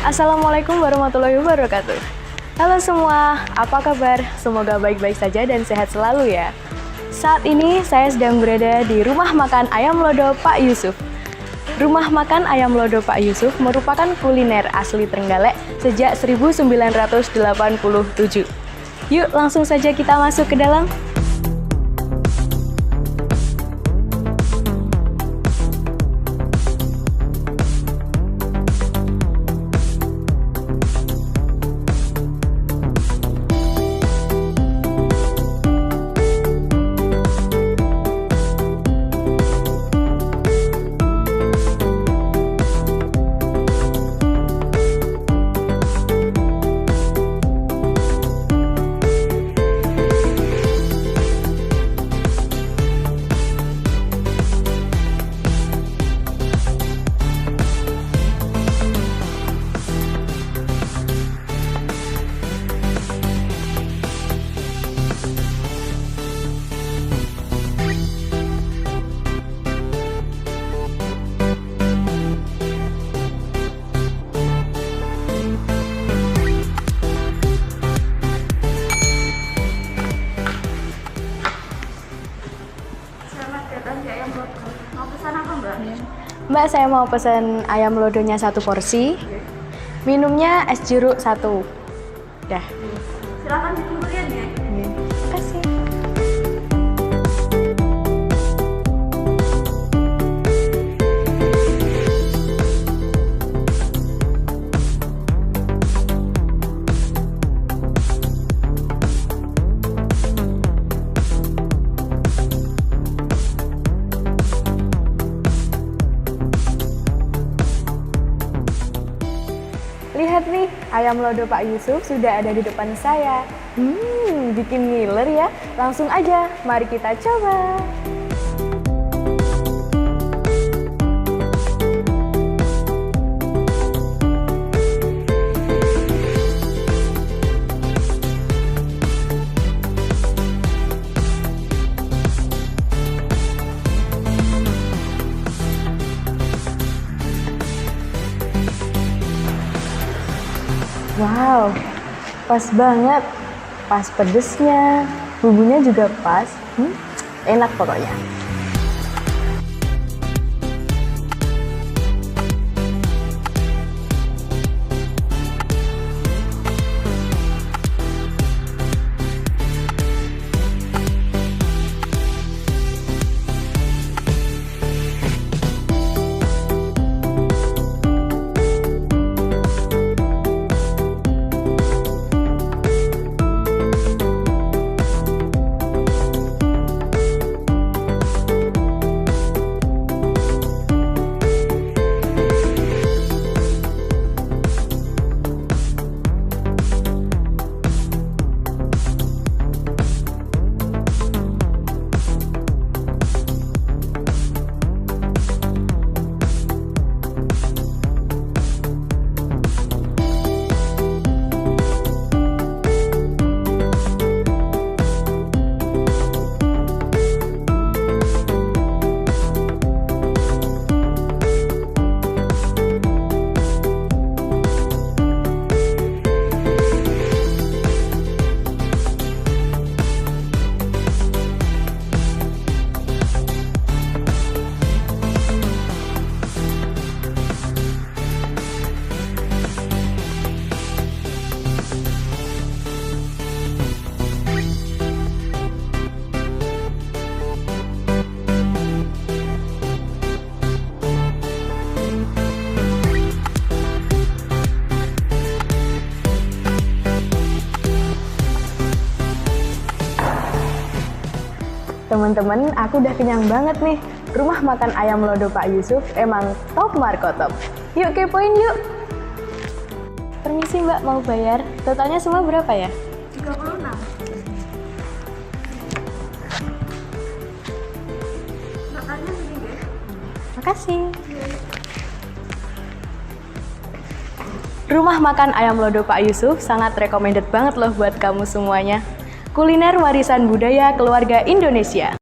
Assalamualaikum warahmatullahi wabarakatuh. Halo semua, apa kabar? Semoga baik-baik saja dan sehat selalu ya. Saat ini saya sedang berada di Rumah Makan Ayam Lodo Pak Yusuf. Rumah Makan Ayam Lodo Pak Yusuf merupakan kuliner asli Trenggalek sejak 1987. Yuk langsung saja kita masuk ke dalam. Mbak, saya mau pesan ayam lodonya 1 porsi. Minumnya es jeruk 1. Dah. Silakan ditungguin ya. Terima kasih. Lihat nih, ayam lodo Pak Yusuf sudah ada di depan saya. Bikin ngiler ya. Langsung aja, mari kita coba. Wow, pas banget. Pas pedesnya, bumbunya juga pas. Enak pokoknya. Teman-teman, aku udah kenyang banget nih. Rumah makan ayam lodo Pak Yusuf emang top markotop. Yuk kepoin yuk. Permisi Mbak, mau bayar? Totalnya semua berapa ya? 36. Makannya begini deh. Makasih. Rumah makan ayam lodo Pak Yusuf sangat recommended banget loh buat kamu semuanya. Kuliner warisan budaya keluarga Indonesia.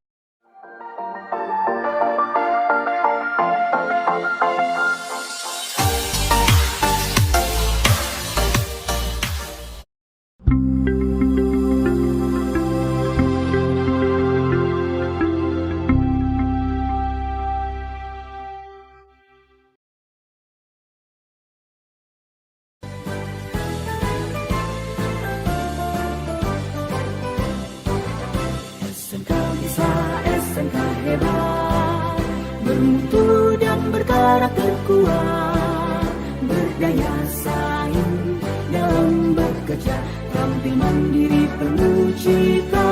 SMK bisa, SMK hebat, bermutu dan berkarakter kuat, berdaya saing dalam bekerja, tampil mandiri penuh cita.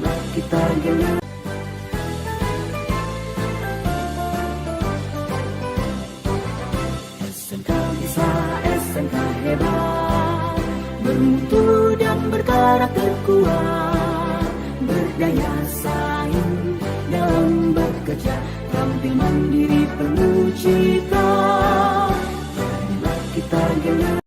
Marilah kita gelar SMK bisa, SMK hebat, bermutu dan berkarakter kuat, berdaya saing dalam bekerja, tampil mandiri penuh cita. Marilah kita gelar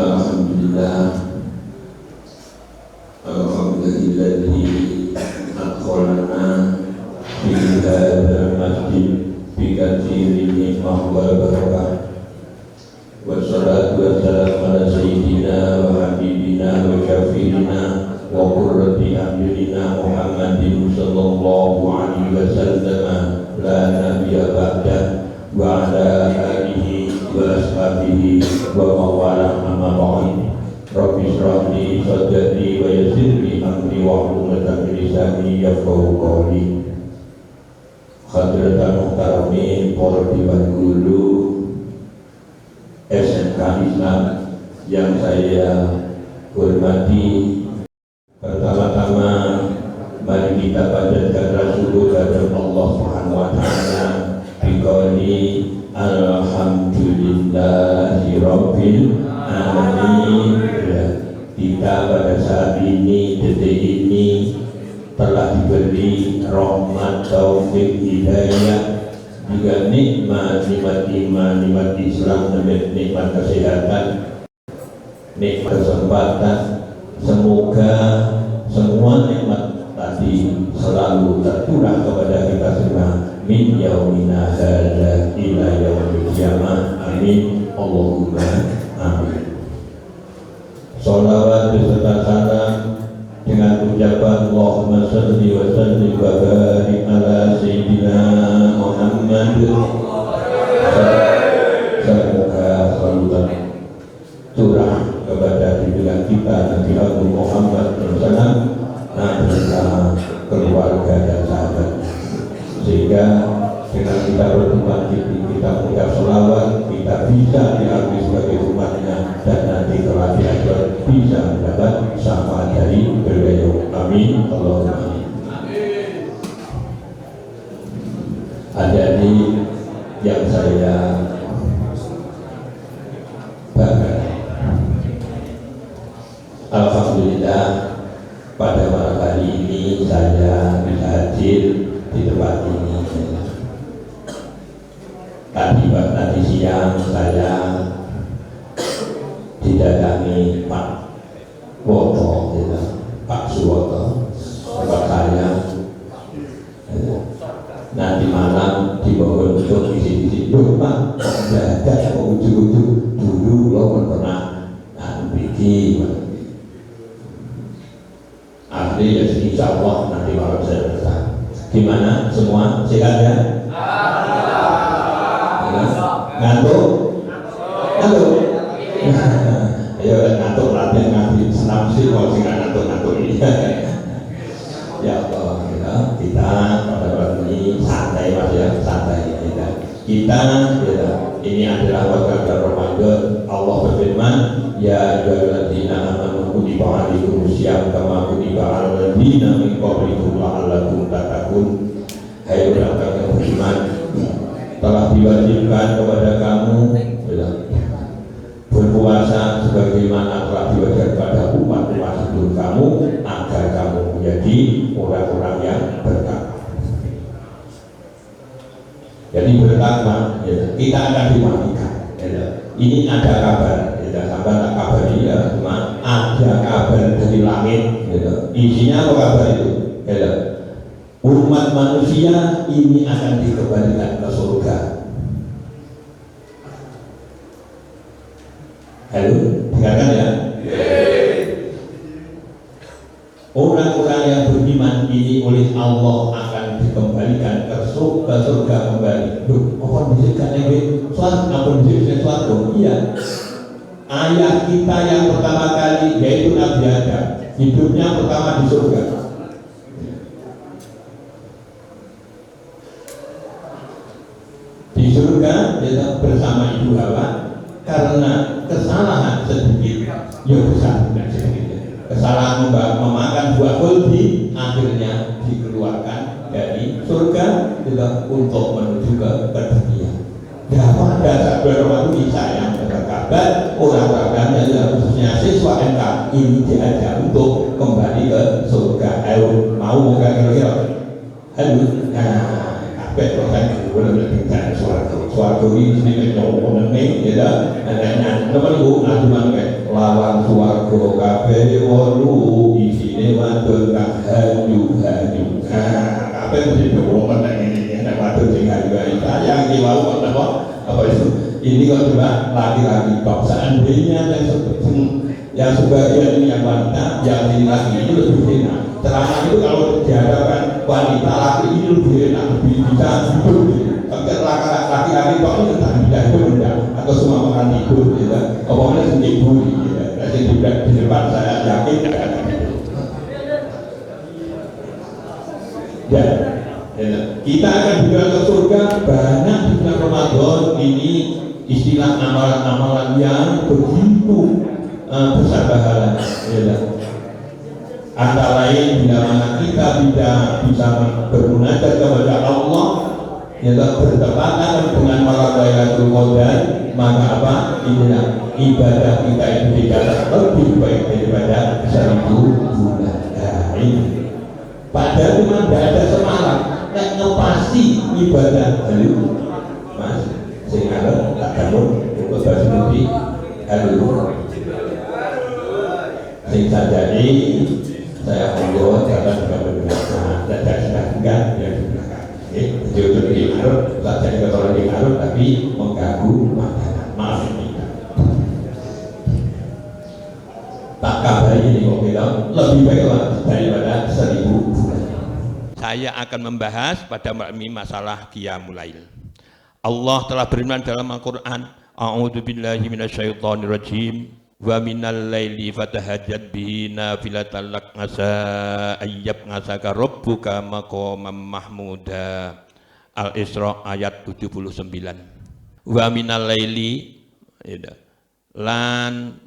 Alhamdulillah akhbarana fi hadzal masjid bi katsirin ni'mah wal barakah. Wassalatu wassalamu ala sayyidina wa habibina wa syafi'ina wa qurrati a'yunina Muhammadin sallallahu alaihi wasallam. ishrah li sadri wa yassir li amri wahlul 'uqdatam min lisani yafqahu qawli. Hadratan muhtaramin para dewan guru SMK Islam yang saya hormati, pertama-tama mari kita panjatkan Rasulullah kepada Allah Subhanahu wa taala biqauli alhamdulillahi rabbil alamin. Kita pada saat ini, detik ini telah diberi rahmat, taufik, hidayah, juga nikmat iman, nikmat Islam, nikmat kesehatan, nikmat kesempatan. Semoga semua nikmat tadi selalu tercurah kepada kita semua min yaumina hadza ila yaumil qiyamah. Amin. Allahumma amin. Sholawat beserta salam dengan ucapan Allahumma shalli wa sallim wa barik ala sayyidina Muhammad. Semoga selalu tercurah kepada junjungan kita Nabi Agung Muhammad SAW, beserta keluarga dan sahabat, sehingga dengan kita berteman kita mengucap sholawat, kita bisa diakui sebagai umatnya, dan nanti kelak di akhirat bisa mendapat syafaat dari beliau. Amin. Allahumma amin. Hadirin yang saya banggakan, alhamdulillah pada malam hari ini saya bisa hadir di tempat ini. Tadi siang saya didatangi Pak Woto, Pak Suwoto, Pak saya. Nanti malam dibawa untuk isi-isi Pak, kok ujung-ujung dulu lo pernah bikin ahli ya, insya Allah nanti malam saya datang. Gimana semua sehat ya? Ngantuk? Ngantuk? Ayo ngantuk, latihan ngantuk senam sih kalau sih ngantuk ini. Ya Allah, kita pada waktu ini santai mas ya, santai kita ini adalah waktu Ramadan. Allah berfirman, ya ayyuhalladzina amanu kutiba alaikumus syiyam kama kutiba alal ladzina min qablikum la'allakum tattaqun. Hai orang yang beriman, telah diwajibkan kepada kamu berpuasa sebagaimana telah diwajibkan kepada umat-umat sebelum kamu, agar kamu menjadi orang-orang yang bertakwa. Jadi bertakwa, kita akan dimatikan. Ini ada kabar, kabar ini cuma ada kabar dari langit. Isinya apa kabar itu? Umat manusia ini akan dikembalikan ke surga. Halo, dengarkan ya. Orang-orang yang beriman ini oleh Allah akan dikembalikan ke surga kembali. Apa disebutkan yang suatu? Apa disebutkan suatu? Iya. Ayah kita yang pertama kali yaitu Nabi Adam, hidupnya pertama di surga. Di surga dia bersama Ibu Hawa, karena kesalahan sedikit, ya besar tidak sedikit. Kesalahan memakan buah kuldi, akhirnya dikeluarkan dari surga untuk menuju ke dunia. Ya pada saat waktu saya berkabar orang-orang yang khususnya siswa MK ini diajak untuk kembali ke surga. Ayo mau nggak kira-kira? Halo, kabeh kan boleh bicara suatu ini sedikit ngomong nih, ya. Dan teman ibu ngajuman kayak lawan suarga kabeh wolu isine wadon kang hanyu. Kabeh mesti ngomong tentang ini ada wadon sing hayu-hayu. Sayang iki wau apa itu? Ini kok coba laki-laki kok seandainya yang sebagian ini yang wanita, yang ini laki ini lebih enak. Terang itu kalau dihadapkan wanita laki ini lebih enak, lebih bisa hidup. Tapi laki-laki kok ini tentang tidak hidup enggak, atau semua makan tidur, gitu. Apalagi sendiri, gitu. Jadi di depan saya yakin akan begitu. Ya, kita akan juga ke surga banyak di bulan Ramadan ini. Istilah amalan-amalan yang begitu besar pahalanya, ya. Antara lain bila mana kita tidak bisa bermunajat kepada Allah, ya, bertepatan dengan malam Lailatul Qadar, maka apa? Inilah ibadah kita itu dicatat lebih baik daripada 1000 bulan. Nah, ini. Padahal cuma tidak ada semalam, nek ngepasi ibadah halu, mas. Sing arep tak bangun untuk basuh halu. Sing sajadi saya monggo jangan berbicara, tidak sedangkan yang di belakang. Jadi untuk di arep tak jadi kotoran di arep tapi mengganggu makanan. Maaf ini. Tak kabari ini kok bilang lebih baiklah daripada 1000 bulan. Saya akan membahas pada masalah Qiyamul Lail. Allah telah berfirman dalam Al-Quran, A'udzubillahi minasyaitonirrajim, wa minal laili fatahajjat bihi nafilatan lak asa ayyab ngasaka rabbuka maqaman mahmuda. Al-Isra ayat 79. Wa minal laili, lan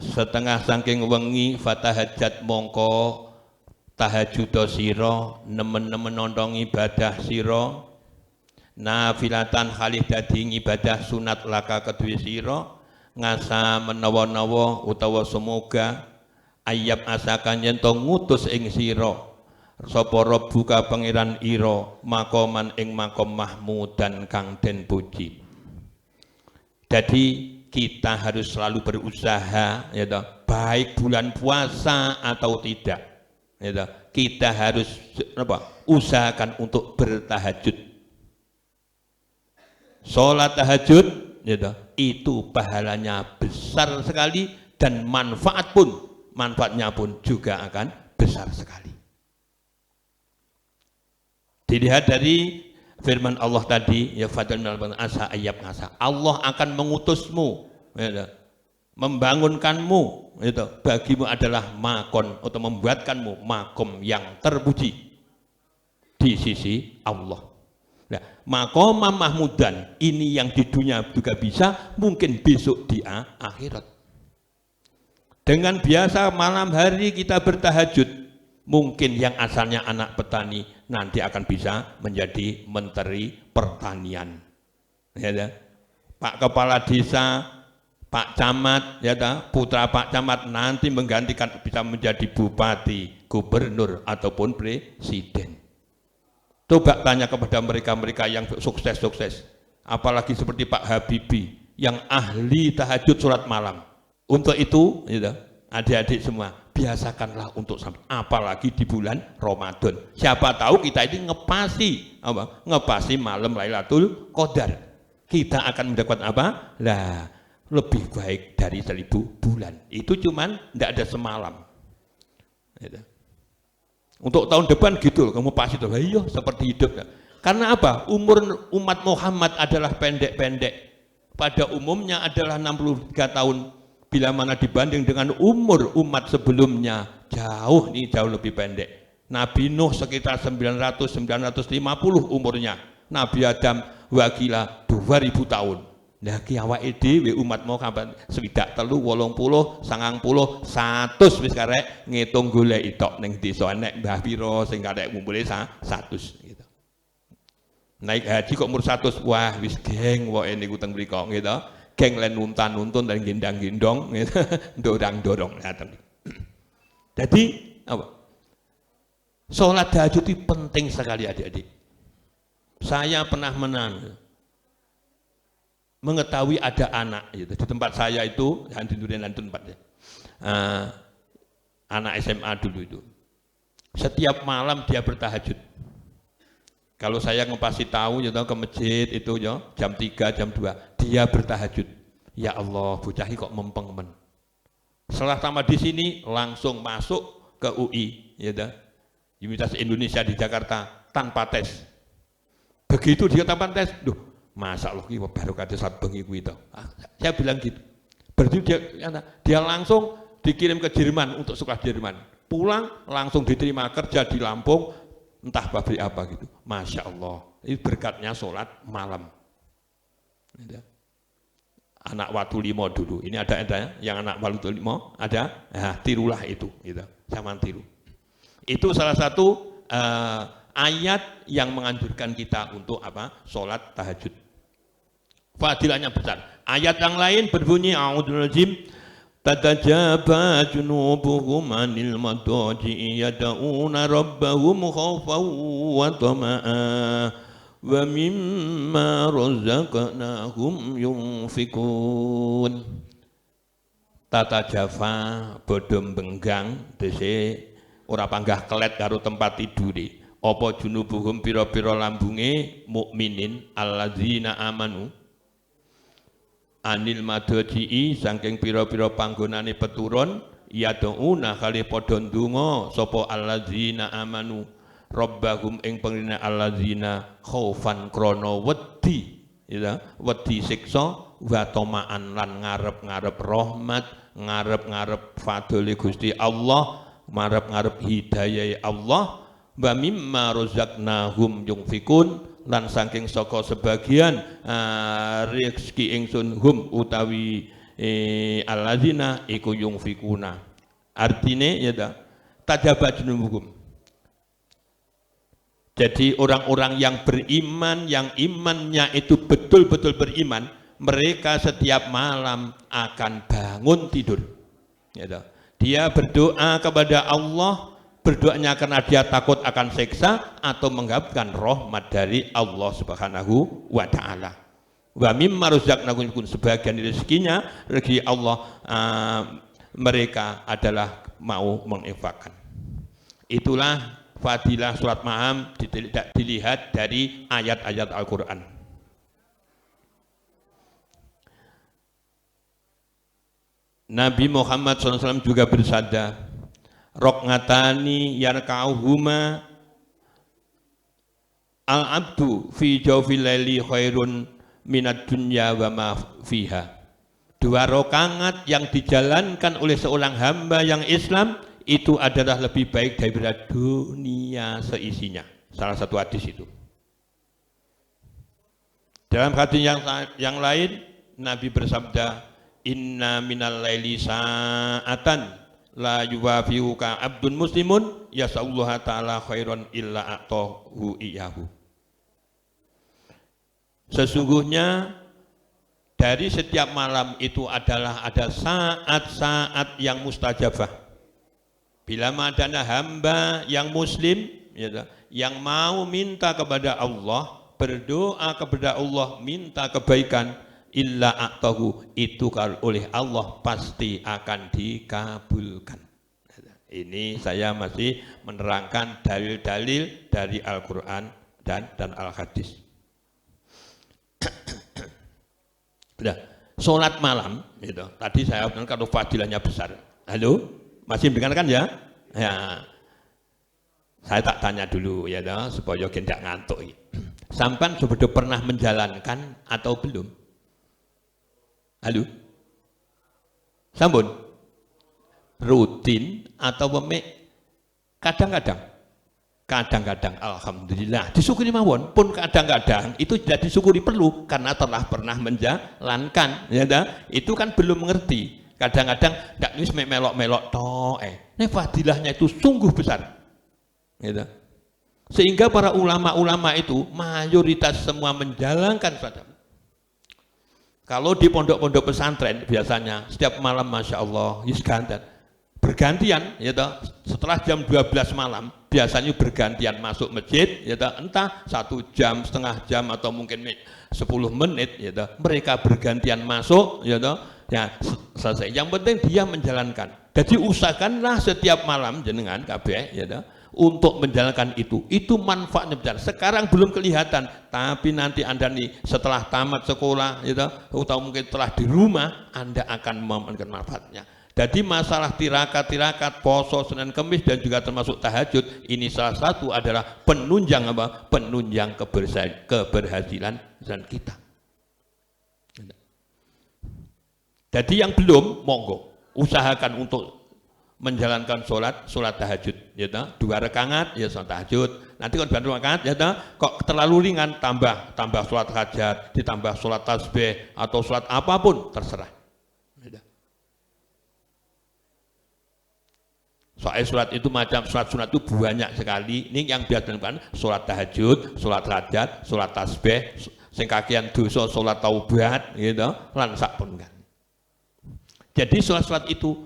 setengah saking wengi fatahajjat mongko tahajud sira nemen-nemen nondong ibadah sira nafilatan khalih dadi ibadah sunat laka kedue sira ngasa menawa-nawa utawa semoga ayyab asakan yen to ngutus ing sira sapa rabbuka pangeran ira makoman ing makom mahmudan kang den puji. Jadi kita harus selalu berusaha, ya toh, baik bulan puasa atau tidak, ya toh, kita harus usahakan untuk bertahajud. Sholat tahajud, ya toh, itu pahalanya besar sekali dan manfaatnya pun juga akan besar sekali. Dilihat dari firman Allah tadi, ya fadlan asa ayyab ngasa. Allah akan mengutusmu, ya, membangunkanmu, itu bagimu adalah makon atau membuatkanmu makom yang terpuji di sisi Allah. Nah, makom mahmudan ini yang di dunia juga bisa, mungkin besok di akhirat. Dengan biasa malam hari kita bertahajud, mungkin yang asalnya anak petani nanti akan bisa menjadi menteri pertanian, ya, Pak Kepala Desa, Pak Camat, ya, putra Pak Camat nanti menggantikan bisa menjadi bupati, gubernur ataupun presiden. Coba tanya kepada mereka-mereka yang sukses-sukses, apalagi seperti Pak Habibie yang ahli tahajud surat malam. Untuk itu, ya, adik-adik semua, biasakanlah untuk sampai, apalagi di bulan Ramadan. Siapa tahu kita ini ngepasi malam Lailatul Qadar. Kita akan mendapat apa? Lah, lebih baik dari 1000 bulan. Itu cuman tidak ada semalam. Gitu. Untuk tahun depan gitu, kamu pasti tuh, iya seperti hidup. Karena apa? Umur umat Muhammad adalah pendek-pendek. Pada umumnya adalah 63 tahun. Bila mana dibanding dengan umur umat sebelumnya, jauh lebih pendek. Nabi Nuh sekitar 900-950 umurnya. Nabi Adam wakila 2000 tahun. Nah, ki awake dhewe umat Muhammad 63, 80, 90, 100 wis karek ngitung golek tok ning desa enek mbah pira sing karek ngumpule 100 gitu. Naik haji kok umur 100, wah wis geng woke niku teng mriko gitu. Geng len nuntun dan gendang-gendong gitu. Dorong-dorong ngaten. Jadi apa? Salat tahajud itu penting sekali adik-adik. Saya pernah mengetahui ada anak gitu. Di tempat saya itu, di Durian tempatnya, anak SMA dulu itu. Setiap malam dia bertahajud. Kalau saya ngepasi tahu gitu, ke masjid itu ya, jam 3, jam 2, dia bertahajud. Ya Allah, bocah kok mempeng men. Setelah tamat di sini langsung masuk ke UI, ya, Universitas Indonesia di Jakarta tanpa tes. Begitu dia tanpa tes, masa Allah ki baru kate saat bengi kuwi to. Saya bilang gitu. Berarti dia langsung dikirim ke Jerman untuk sekolah Jerman. Pulang langsung diterima kerja di Lampung, entah pabrik apa gitu. Masya Allah, ini berkatnya sholat malam. Anak Watu Limo dulu, ini ada yang anak Watu Limo, ada, nah, tirulah itu, gitu. Sama tiru. Itu salah satu ayat yang menganjurkan kita untuk apa? Sholat tahajud. Fadilahnya besar. Ayat yang lain berbunyi a'udzubillahim tatajaba junubuhum 'anil madaji'i yad'una rabbahum khaufan wa tama'a wa mimma razaqnahum yunfikun. Tatajafa bodom benggang dese ora panggah kelet karo tempat tidure. Apa junubuhum pira-pira lambunge mukminin alladzina amanu anil madaji'i saking pira-pira panggonane peturun yad'una kali padha ndonga sapa alladzina amanu rabbahum ing pengrene alladzina khaufan krana wedi ya wedi siksa wa tama'an lan ngarep-ngarep rahmat ngarep-ngarep fadhole Gusti Allah ngarep-ngarep hidayah Allah wa mimma razaqnahum yunfikun lan saking saka sebagian rezeki ingsun hum utawi alladzina iku yunfikuna. Artine ya tajabat junubuhum. Jadi orang-orang yang beriman, yang imannya itu betul-betul beriman, mereka setiap malam akan bangun tidur. Ya, dia berdoa kepada Allah, berdoanya karena dia takut akan siksa atau mengharapkan rahmat dari Allah Subhanahu wa taala. Wa mimma razaqnahum sebagian rezekinya rezeki Allah mereka adalah mau menginfakkan. Itulah fadilah surat Maam dilihat dari ayat-ayat Al-Qur'an. Nabi Muhammad SAW juga bersabda, roknatani yarka'uhuma al-abdu fi jawfil laili khairun minad dunya wa ma fiha. 2 rakaat yang dijalankan oleh seorang hamba yang Islam itu adalah lebih baik daripada dunia seisinya. Salah satu hadis itu. Dalam hadis yang lain Nabi bersabda, inna minal laili sa'atan la yuwafiuka abdun muslimun yasallahu ta'ala khairan illa a'tahu iyahu. Sesungguhnya dari setiap malam itu adalah ada saat-saat yang mustajabah. Bila ada hamba yang muslim ya, yang mau minta kepada Allah, berdoa kepada Allah, minta kebaikan, illa a'tahu itu kalau oleh Allah pasti akan dikabulkan. Ini saya masih menerangkan dalil-dalil dari Al-Quran dan Al-Hadis. Nah, sholat malam gitu. Tadi saya bilang kalau fadilahnya besar. Halo, masih mendengarkan ya? Ya. Saya tak tanya dulu ya, supaya tidak ngantuk. Sampan sudah pernah menjalankan atau belum? Halo? Sampun? Rutin atau memik? Kadang-kadang? Kadang-kadang, alhamdulillah. Disyukuri mawon, pun kadang-kadang itu tidak disyukuri perlu, karena telah pernah menjalankan. Ya, itu kan belum mengerti. Kadang-kadang, tidak nulis melok-melok toh. Ini fadilahnya itu sungguh besar. Ya, sehingga para ulama-ulama itu, mayoritas semua menjalankan saja. Kalau di pondok-pondok pesantren biasanya setiap malam Masya Allah bergantian ya toh, setelah jam 12 malam biasanya bergantian masuk masjid ya toh, entah 1 jam, setengah jam atau mungkin 10 menit ya toh, mereka bergantian masuk ya toh, ya selesai. Yang penting dia menjalankan. Jadi usahakanlah setiap malam jenengan kabeh ya toh, untuk menjalankan itu manfaatnya besar. Sekarang belum kelihatan, tapi nanti Anda nih setelah tamat sekolah, gitu, atau mungkin setelah di rumah, Anda akan memenuhi manfaatnya. Jadi masalah tirakat, poso, Senin, Kemis dan juga termasuk tahajud, ini salah satu adalah penunjang apa? Penunjang keberhasilan dan kita. Jadi yang belum, monggo usahakan untuk menjalankan sholat tahajud, ya toh, 2 rakaat ya sholat tahajud. Nanti kalau 2 rakaat ya toh, kok terlalu ringan tambah sholat hajat, ditambah sholat tasbih atau sholat apapun terserah. Ya, soalnya sholat itu macam sholat sunat itu banyak sekali. Ini yang biasa dilakukan sholat tahajud, sholat hajat, sholat tasbih, sing kakean dosa sholat taubat, gitu, lan sakpun kan. Jadi sholat itu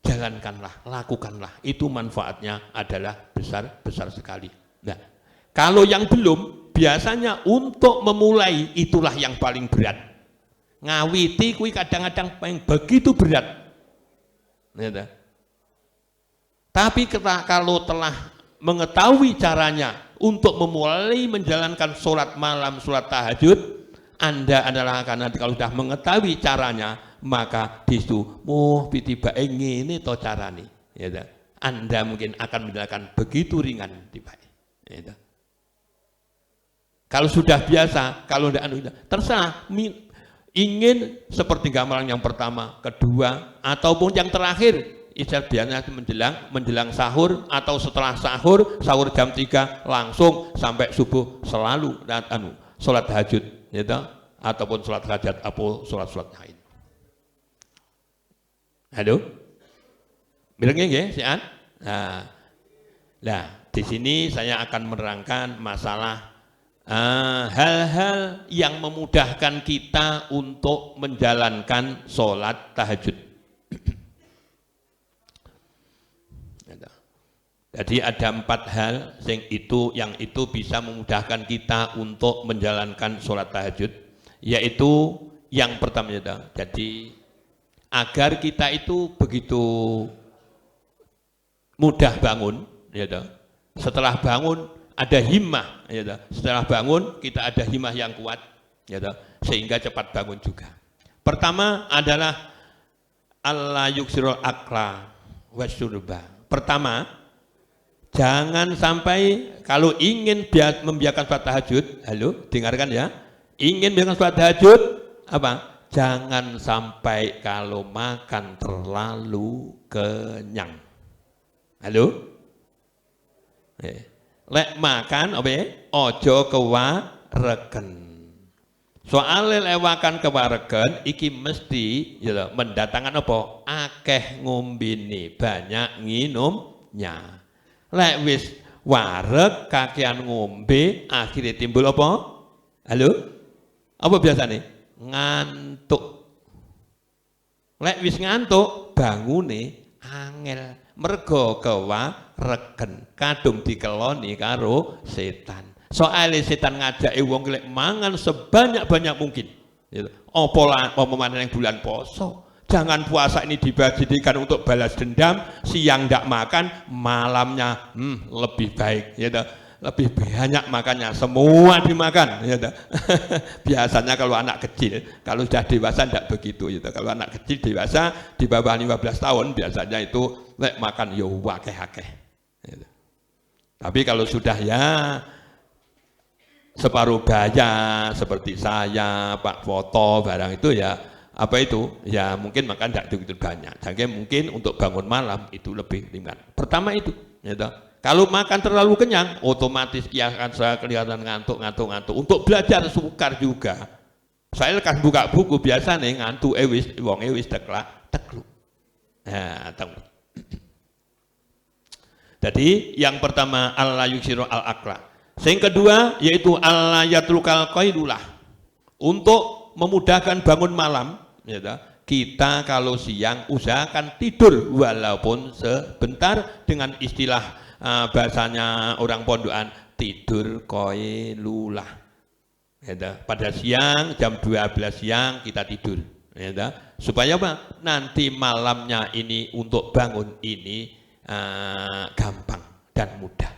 jalankanlah, lakukanlah. Itu manfaatnya adalah besar sekali. Nah, kalau yang belum, biasanya untuk memulai itulah yang paling berat. Ngawiti kui kadang-kadang begitu berat. Gitu. Tapi kalau telah mengetahui caranya untuk memulai menjalankan sholat malam, sholat tahajud, Anda adalah karena kalau sudah mengetahui caranya, maka disitu, tiba ini toh caranya. Ya, Anda mungkin akan menjalankan begitu ringan tiba. Ya, kalau sudah biasa, kalau tidak terserah. Ingin seperti gambaran yang pertama, kedua, ataupun yang terakhir. Biasanya menjelang sahur atau setelah sahur jam 3 langsung sampai subuh selalu sholat tahajud, gitu, ataupun sholat hajat atau sholat lain. Halo, bilangnya nggih, sian. Nah, di sini saya akan menerangkan masalah hal-hal yang memudahkan kita untuk menjalankan sholat tahajud. Jadi ada 4 hal yang itu bisa memudahkan kita untuk menjalankan sholat tahajud, yaitu yang pertama, jadi agar kita itu begitu mudah bangun, setelah bangun ada himmah, setelah bangun kita ada himmah yang kuat, sehingga cepat bangun juga. Pertama adalah Allah yuksirul akla wasyurba. Pertama, jangan sampai kalau ingin membiarkan sholat tahajud, halo, dengarkan ya, ingin membiarkan sholat tahajud, apa? Jangan sampai kalau makan terlalu kenyang. Halo? Lek makan, ojo kewaregen. Soalnya lewakan kewaregen, iki mesti mendatangkan apa? Akeh ngombini, banyak nginumnya. Lek wis wareg kakean ngombe akhirnya timbul apa? Halo? Apa biasanya? Ngantuk. Lek wis ngantuk bangune angel, mergo kewaregen, kadung dikeloni karo setan. Soalnya setan ngajak wong lek mangan sebanyak-banyak mungkin. Apa yang bulan poso. Jangan puasa ini dijadikan untuk balas dendam, siang tidak makan, malamnya lebih baik, lebih banyak makannya, semua dimakan. Biasanya kalau anak kecil, kalau sudah dewasa tidak begitu. Kalau anak kecil dewasa di bawah 15 tahun biasanya itu makan wakeh-akeh. Tapi kalau sudah separuh baya seperti saya, Pak Foto, barang itu apa itu? Ya mungkin makan tidak begitu banyak. Jadi mungkin untuk bangun malam itu lebih ringan. Pertama itu, kalau makan terlalu kenyang, otomatis akan saya kelihatan ngantuk. Untuk belajar sukar juga. Saya akan buka buku biasa nih ngantuk wong tekluk. Nah, tahu. Jadi yang pertama Allah yuksiru al-akla. Yang kedua yaitu Allah yatrukal qailulah. Untuk memudahkan bangun malam, kita kalau siang usahakan tidur walaupun sebentar, dengan istilah bahasanya orang pondokan tidur qailulah. Pada siang jam 12 siang kita tidur, supaya apa? Nanti malamnya ini untuk bangun ini gampang dan mudah.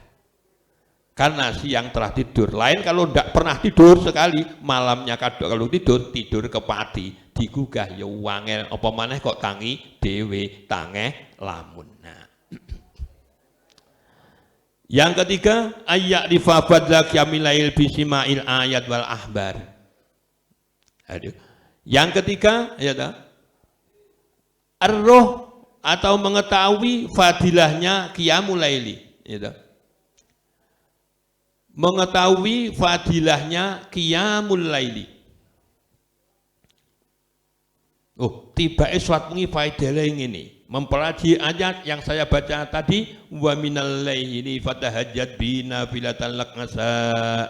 Karena siang telah tidur, lain kalau tidak pernah tidur sekali, malamnya kalau tidur kepati, digugah ya wangel, apa maneh kok tangi dewe tangeh lamun. Nah. Yang ketiga, ayat difabadla qiyamilail bisima'il ayat wal ahbar. Aduh. Yang ketiga, ar-ruh atau mengetahui fadilahnya qiyamul laili, gitu. Mengetahui fadilahnya qiyamul laili. Oh, tiba-tiba surat wengi faedah ini mempelajari ayat yang saya baca tadi, wa minal laili fatahajjat bina filatan lak ngasa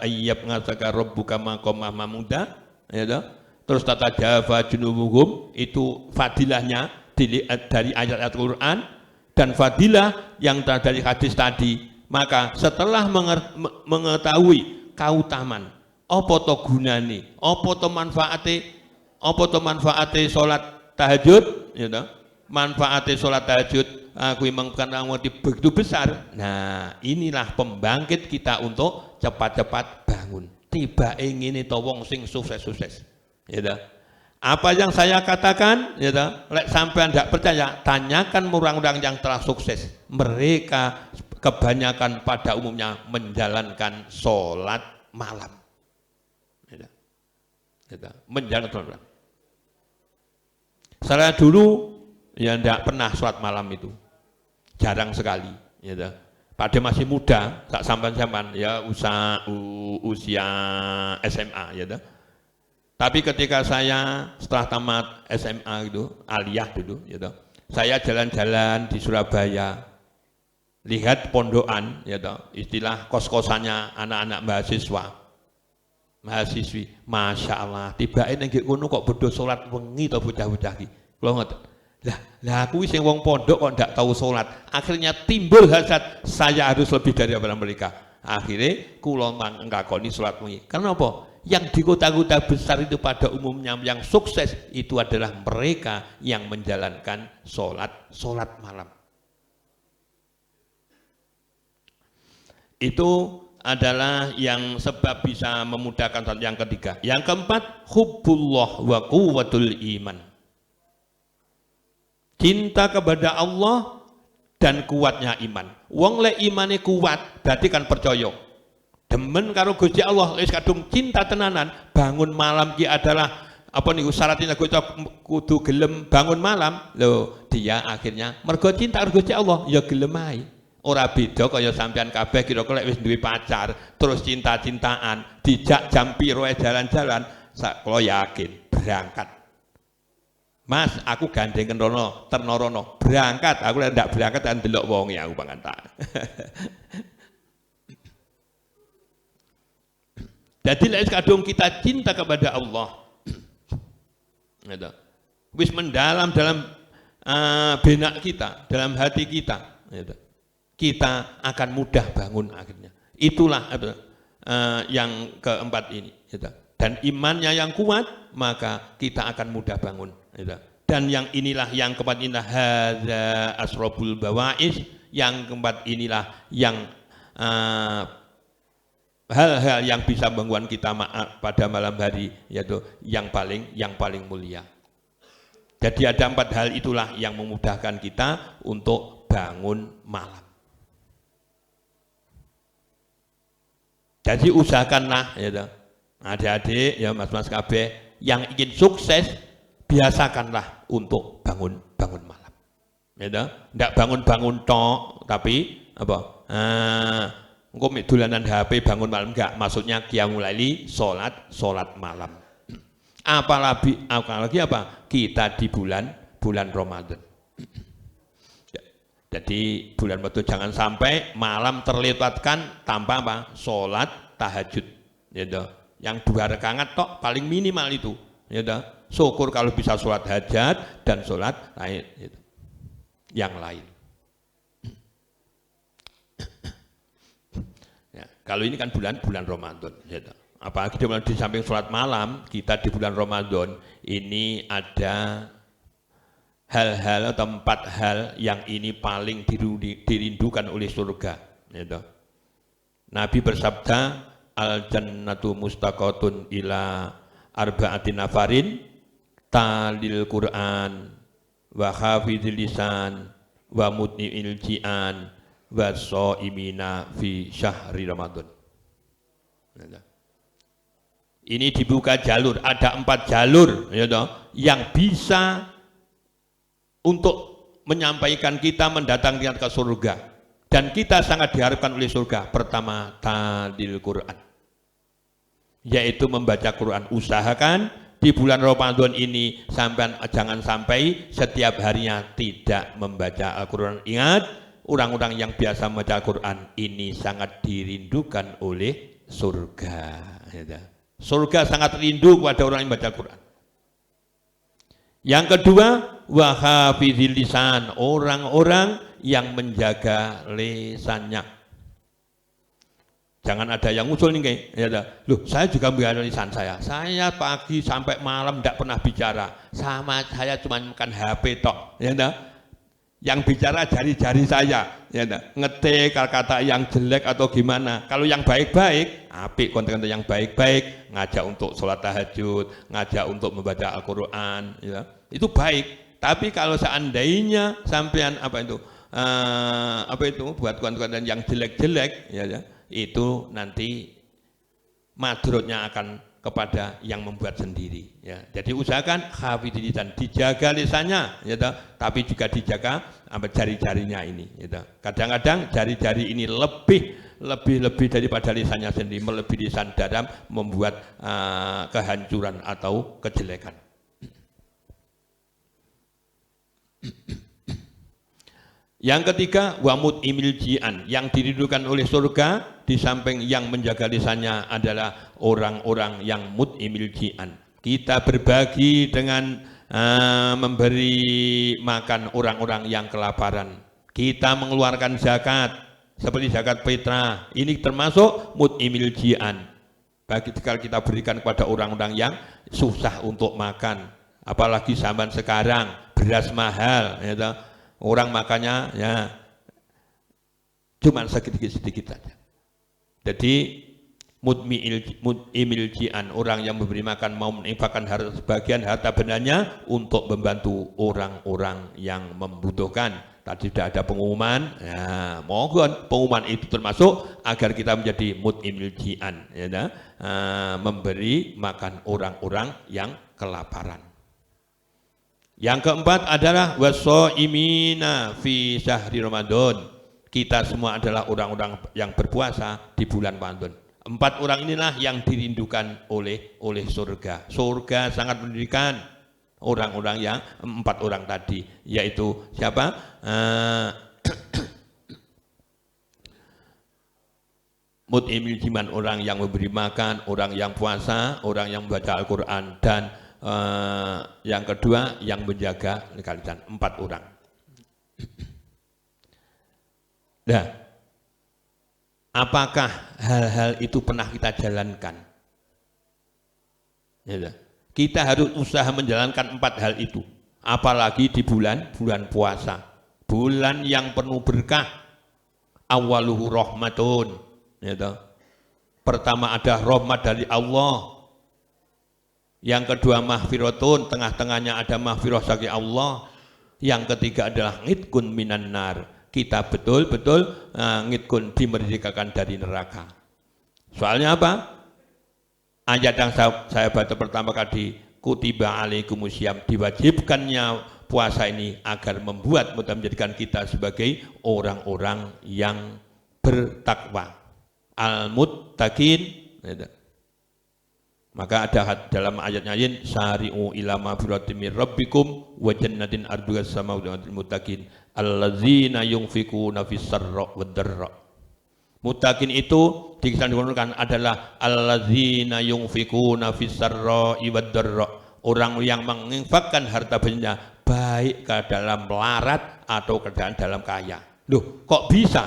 ayyab ngasaka rabbuka maqamah mamuda, ya toh. Terus tata jafa junubuhum, itu fadilahnya dari ayat-ayat Quran, dan fadilah yang dari hadis tadi. Maka setelah mengetahui kautaman, apa to gunane, apa to manfaate salat tahajud, ya toh. Manfaate salat tahajud aku imangkan begitu besar. Nah, inilah pembangkit kita untuk cepat-cepat bangun. Tiba ingin itu wong sing sukses-sukses. Ya toh. Apa yang saya katakan, ya toh, lek sampean tidak percaya, tanyakan orang-orang yang telah sukses. Mereka kebanyakan pada umumnya menjalankan sholat malam. Ya toh. Ya toh. Menjalankan sholat malam. Saya dulu ya tidak pernah sholat malam itu, jarang sekali. Ya toh. Pada masih muda, tak sampan-sampan ya usia SMA, ya toh. Tapi ketika saya setelah tamat SMA itu, aliyah dulu, gitu, saya jalan-jalan di Surabaya, lihat pondokan, gitu, istilah kos-kosannya anak-anak mahasiswi, masya Allah, tiba-tiba nggih ngono kok bodoh sholat wengi to bocah-bocah iki. Kula ngoten. Lah aku sing wong pondok kok ndak tahu sholat. Akhirnya timbul hasad, saya harus lebih daripada mereka. Akhirnya kula nglakoni sholat wengi. Karena apa? Yang di kota-kota besar itu pada umumnya yang sukses itu adalah mereka yang menjalankan sholat malam. Itu adalah yang sebab bisa memudahkan sholat. Yang ketiga. Yang keempat, hubbullah wa quwwatul iman. Cinta kepada Allah dan kuatnya iman. Wong le imane kuat berarti kan percaya. Demen karo Gusti Allah, wis kadung cinta tenanan, bangun malam ki adalah apa niku syaratnya kudu gelem bangun malam. Loh, dia akhirnya mergo cinta karo Gusti Allah ya gelem ae. Ora beda kaya sampean kabeh kira-kira wis duwe pacar, terus cinta-cintaan, dijak jam piro jalan-jalan, sak kula yakin berangkat. Mas, aku gandeng rono, terno berangkat. Aku lek ndak berangkat kan delok wong ya aku pangantak. Jadi lek kadung kita cinta kepada Allah, wis mendalam dalam benak kita, dalam hati kita, kita akan mudah bangun akhirnya. Itulah yang keempat ini. Dan imannya yang kuat, maka kita akan mudah bangun. Dan yang inilah yang keempat inilah hadza asrabul bawais. Yang keempat inilah yang hal-hal yang bisa membangun kita pada malam hari, yaitu yang paling mulia. Jadi ada 4 hal itulah yang memudahkan kita untuk bangun malam. Jadi usahakanlah, ya, adik-adik, ya mas-mas kabeh yang ingin sukses, biasakanlah untuk bangun malam. Ya, ndak bangun tok, tapi apa? Engko mek dolanan HP bangun malam enggak, maksudnya qiyamul laili, salat malam. Apalagi apa? Kita di bulan Ramadan. Jadi bulan Ramadan jangan sampai malam terlewatkan tanpa apa? Salat tahajud. Ya, yang 2 rakaat tok paling minimal itu. Ya, syukur kalau bisa salat hajat dan salat lain gitu. Yang lain. Kalau ini kan bulan Ramadan, gitu. Apalagi di samping sholat malam, kita di bulan Ramadan ini ada hal-hal atau 4 hal yang ini paling dirindukan oleh surga. Gitu. Nabi bersabda, al jannatu mustaqatun ila arba'atin nafarin talil Quran wa hafizil lisan wa mutni'il ji'an wasoimina fi syahri Ramadan. Ini dibuka jalur, ada 4 jalur, ya toh, yang bisa untuk menyampaikan kita mendatangkan ke surga. Dan kita sangat diharapkan oleh surga. Pertama, talil Quran, yaitu membaca Quran. Usahakan di bulan Ramadan ini jangan sampai setiap harinya tidak membaca Al-Quran. Ingat, orang-orang yang biasa membaca Al-Quran ini sangat dirindukan oleh surga. Surga sangat rindu kepada orang yang membaca Al-Quran. Yang kedua, wahafizil lisan, orang-orang yang menjaga lisannya. Jangan ada yang usul nih, loh saya juga menjaga lisan saya pagi sampai malam tidak pernah bicara, sama saya cuma makan HP tok, yang bicara jari-jari saya, ngetik kata-kata yang jelek atau gimana. Kalau yang baik-baik, apik konten-konten yang baik-baik, ngajak untuk sholat tahajud, ngajak untuk membaca Al-Quran, itu baik. Tapi kalau seandainya sampean buat konten yang jelek-jelek, itu nanti madrotnya akan kepada yang membuat sendiri. Jadi usahakan hafidz lisan, dijaga lisannya, tapi juga dijaga jari-jarinya ini. Kadang-kadang jari-jari ini lebih daripada lisannya sendiri, melebihi lisan dalam membuat kehancuran atau kejelekan. Yang ketiga, wamut imil jian, yang dirindukan oleh surga di samping yang menjaga lisannya adalah orang-orang yang mut'imil jian. Kita berbagi dengan memberi makan orang-orang yang kelaparan. Kita mengeluarkan zakat seperti zakat fitrah. Ini termasuk mut'imil jian. Bagi kalau kita berikan kepada orang-orang yang susah untuk makan, apalagi zaman sekarang beras mahal, orang makannya cuma sedikit-sedikit saja. Jadi mut'imil jian, orang yang memberi makan, mau menginfakkan sebagian harta bendanya untuk membantu orang-orang yang membutuhkan. Tadi sudah ada pengumuman, mohon pengumuman itu termasuk agar kita menjadi mut'imil jian, memberi makan orang-orang yang kelaparan. Yang keempat adalah washoimina fi syahri Ramadan. Kita semua adalah orang-orang yang berpuasa di bulan Ramadan. 4 orang inilah yang dirindukan oleh surga. Surga sangat merindukan orang-orang yang 4 orang tadi, yaitu siapa? Mut'imil jiman, orang yang memberi makan, orang yang puasa, orang yang membaca Al-Quran, dan yang kedua yang menjaga lisan, 4 orang. Nah, apakah hal-hal itu pernah kita jalankan? Kita harus usaha menjalankan 4 hal itu, apalagi di bulan puasa, bulan yang penuh berkah. Awaluhu rahmatun, pertama ada rahmat dari Allah. Yang kedua mahfiratun, tengah-tengahnya ada mahfirah dari Allah. Yang ketiga adalah ngidkun minan nar, kita betul-betul ngidkun, dimerdekakan dari neraka. Soalnya apa? Ayat yang saya baca pertama kali, kutiba alaikumusiyam, diwajibkannya puasa ini agar membuat, menjadikan kita sebagai orang-orang yang bertakwa, al-muttaqin. Maka ada dalam ayatnya lain, sari'u ila magfiratin min rabbikum wa jannatin arduha as-samawati wal ardu muttaqin allazina yunfikuna fis sarra wad dharra. Muttaqin itu dikisahkan adalah allazina yunfikuna fis sarra wad dharra, orang yang menginfakkan harta bendanya baik ke dalam melarat atau ke dalam kaya. Loh, kok bisa?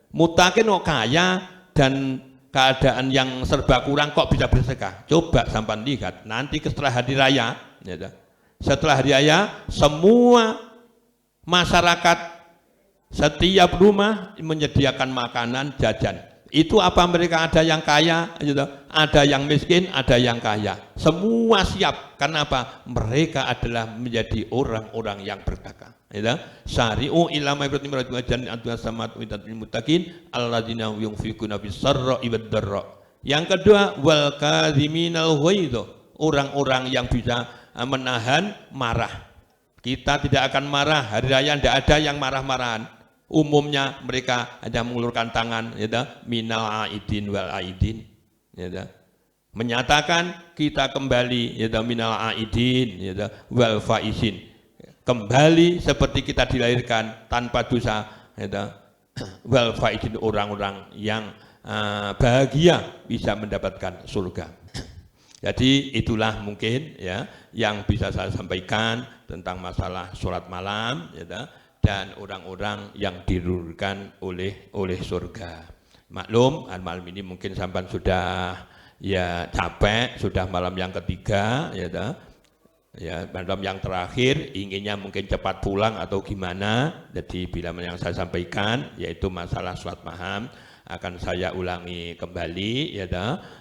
Muttaqin kok kaya dan keadaan yang serba kurang kok bisa bersedekah? Coba sampai lihat nanti setelah hari raya, setelah hari raya semua masyarakat setiap rumah menyediakan makanan jajan. Itu apa mereka ada yang kaya, ada yang miskin, ada yang kaya. Semua siap. Karena apa? Mereka adalah menjadi orang-orang yang bertakwa. Syari'u ila ma'ibratim rajwajan antuha samat witatil muttaqin alladzina yunfikuna fis sarra'i wad dharra. Yang kedua, wal kadhiminal ghaidh, orang-orang yang bisa menahan marah. Kita tidak akan marah, hari raya tidak ada yang marah-marahan. Umumnya mereka hanya mengulurkan tangan, ya, minal aidin wal aidin, ya, menyatakan kita kembali, ya, minal aidin, ya, wal faizin, kembali seperti kita dilahirkan tanpa dosa, ya, wal faizin, orang-orang yang bahagia bisa mendapatkan surga. Jadi itulah mungkin ya yang bisa saya sampaikan tentang masalah sholat malam, ya, dan orang-orang yang dirugikan oleh surga. Maklum, malam ini mungkin sampai sudah ya capek, sudah malam yang ketiga, ya, malam yang terakhir, inginnya mungkin cepat pulang atau gimana. Jadi bila yang saya sampaikan yaitu masalah sholat malam akan saya ulangi kembali, ya,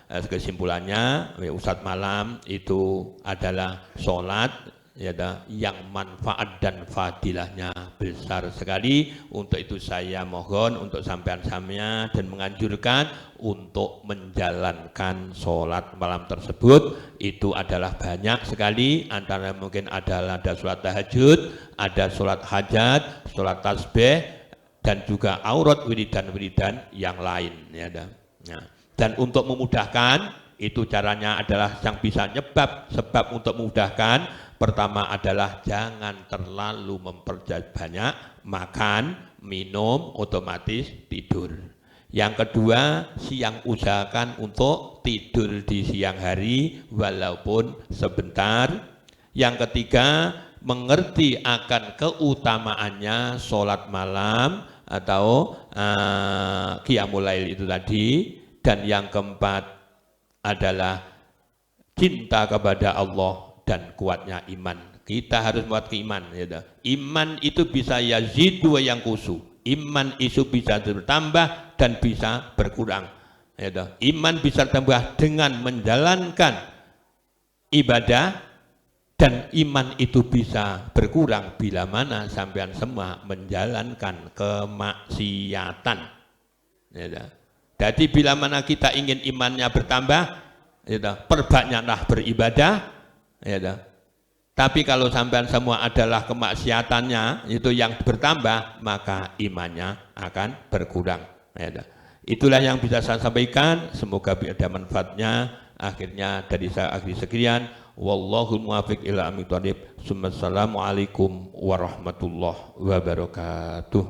kesimpulannya Ustadz malam itu adalah sholat, ya, yang manfaat dan fadilahnya besar sekali. Untuk itu saya mohon untuk sampean-sampean dan menganjurkan untuk menjalankan sholat malam tersebut. Itu adalah banyak sekali, antara mungkin ada sholat tahajud, ada sholat hajat, sholat tasbih, dan juga aurat wiridan-wiridan yang lain, ya. Nah, dan untuk memudahkan itu caranya adalah yang bisa sebab untuk memudahkan pertama adalah jangan terlalu memperbanyak makan, minum, otomatis tidur. Yang kedua, usahakan untuk tidur di siang hari walaupun sebentar. Yang ketiga, mengerti akan keutamaannya sholat malam atau qiyamul lail itu tadi. Dan yang keempat adalah cinta kepada Allah dan kuatnya iman. Kita harus membuat iman, ya. Iman itu bisa yazidu wa yanqusu. Iman itu bisa bertambah dan bisa berkurang, ya. Iman bisa tambah dengan menjalankan ibadah, dan iman itu bisa berkurang bila mana sampean semua menjalankan kemaksiatan, ya. Jadi bila mana kita ingin imannya bertambah, ya, perbanyaklah beribadah, ya. Tapi kalau sampean semua adalah kemaksiatannya itu yang bertambah, maka imannya akan berkurang, ya. Itulah yang bisa saya sampaikan, semoga ada manfaatnya. Akhirnya dari saya akhiri sekian. Wallahul muwaffiq ila aqwamit thoriq. Assalamualaikum warahmatullahi wabarakatuh.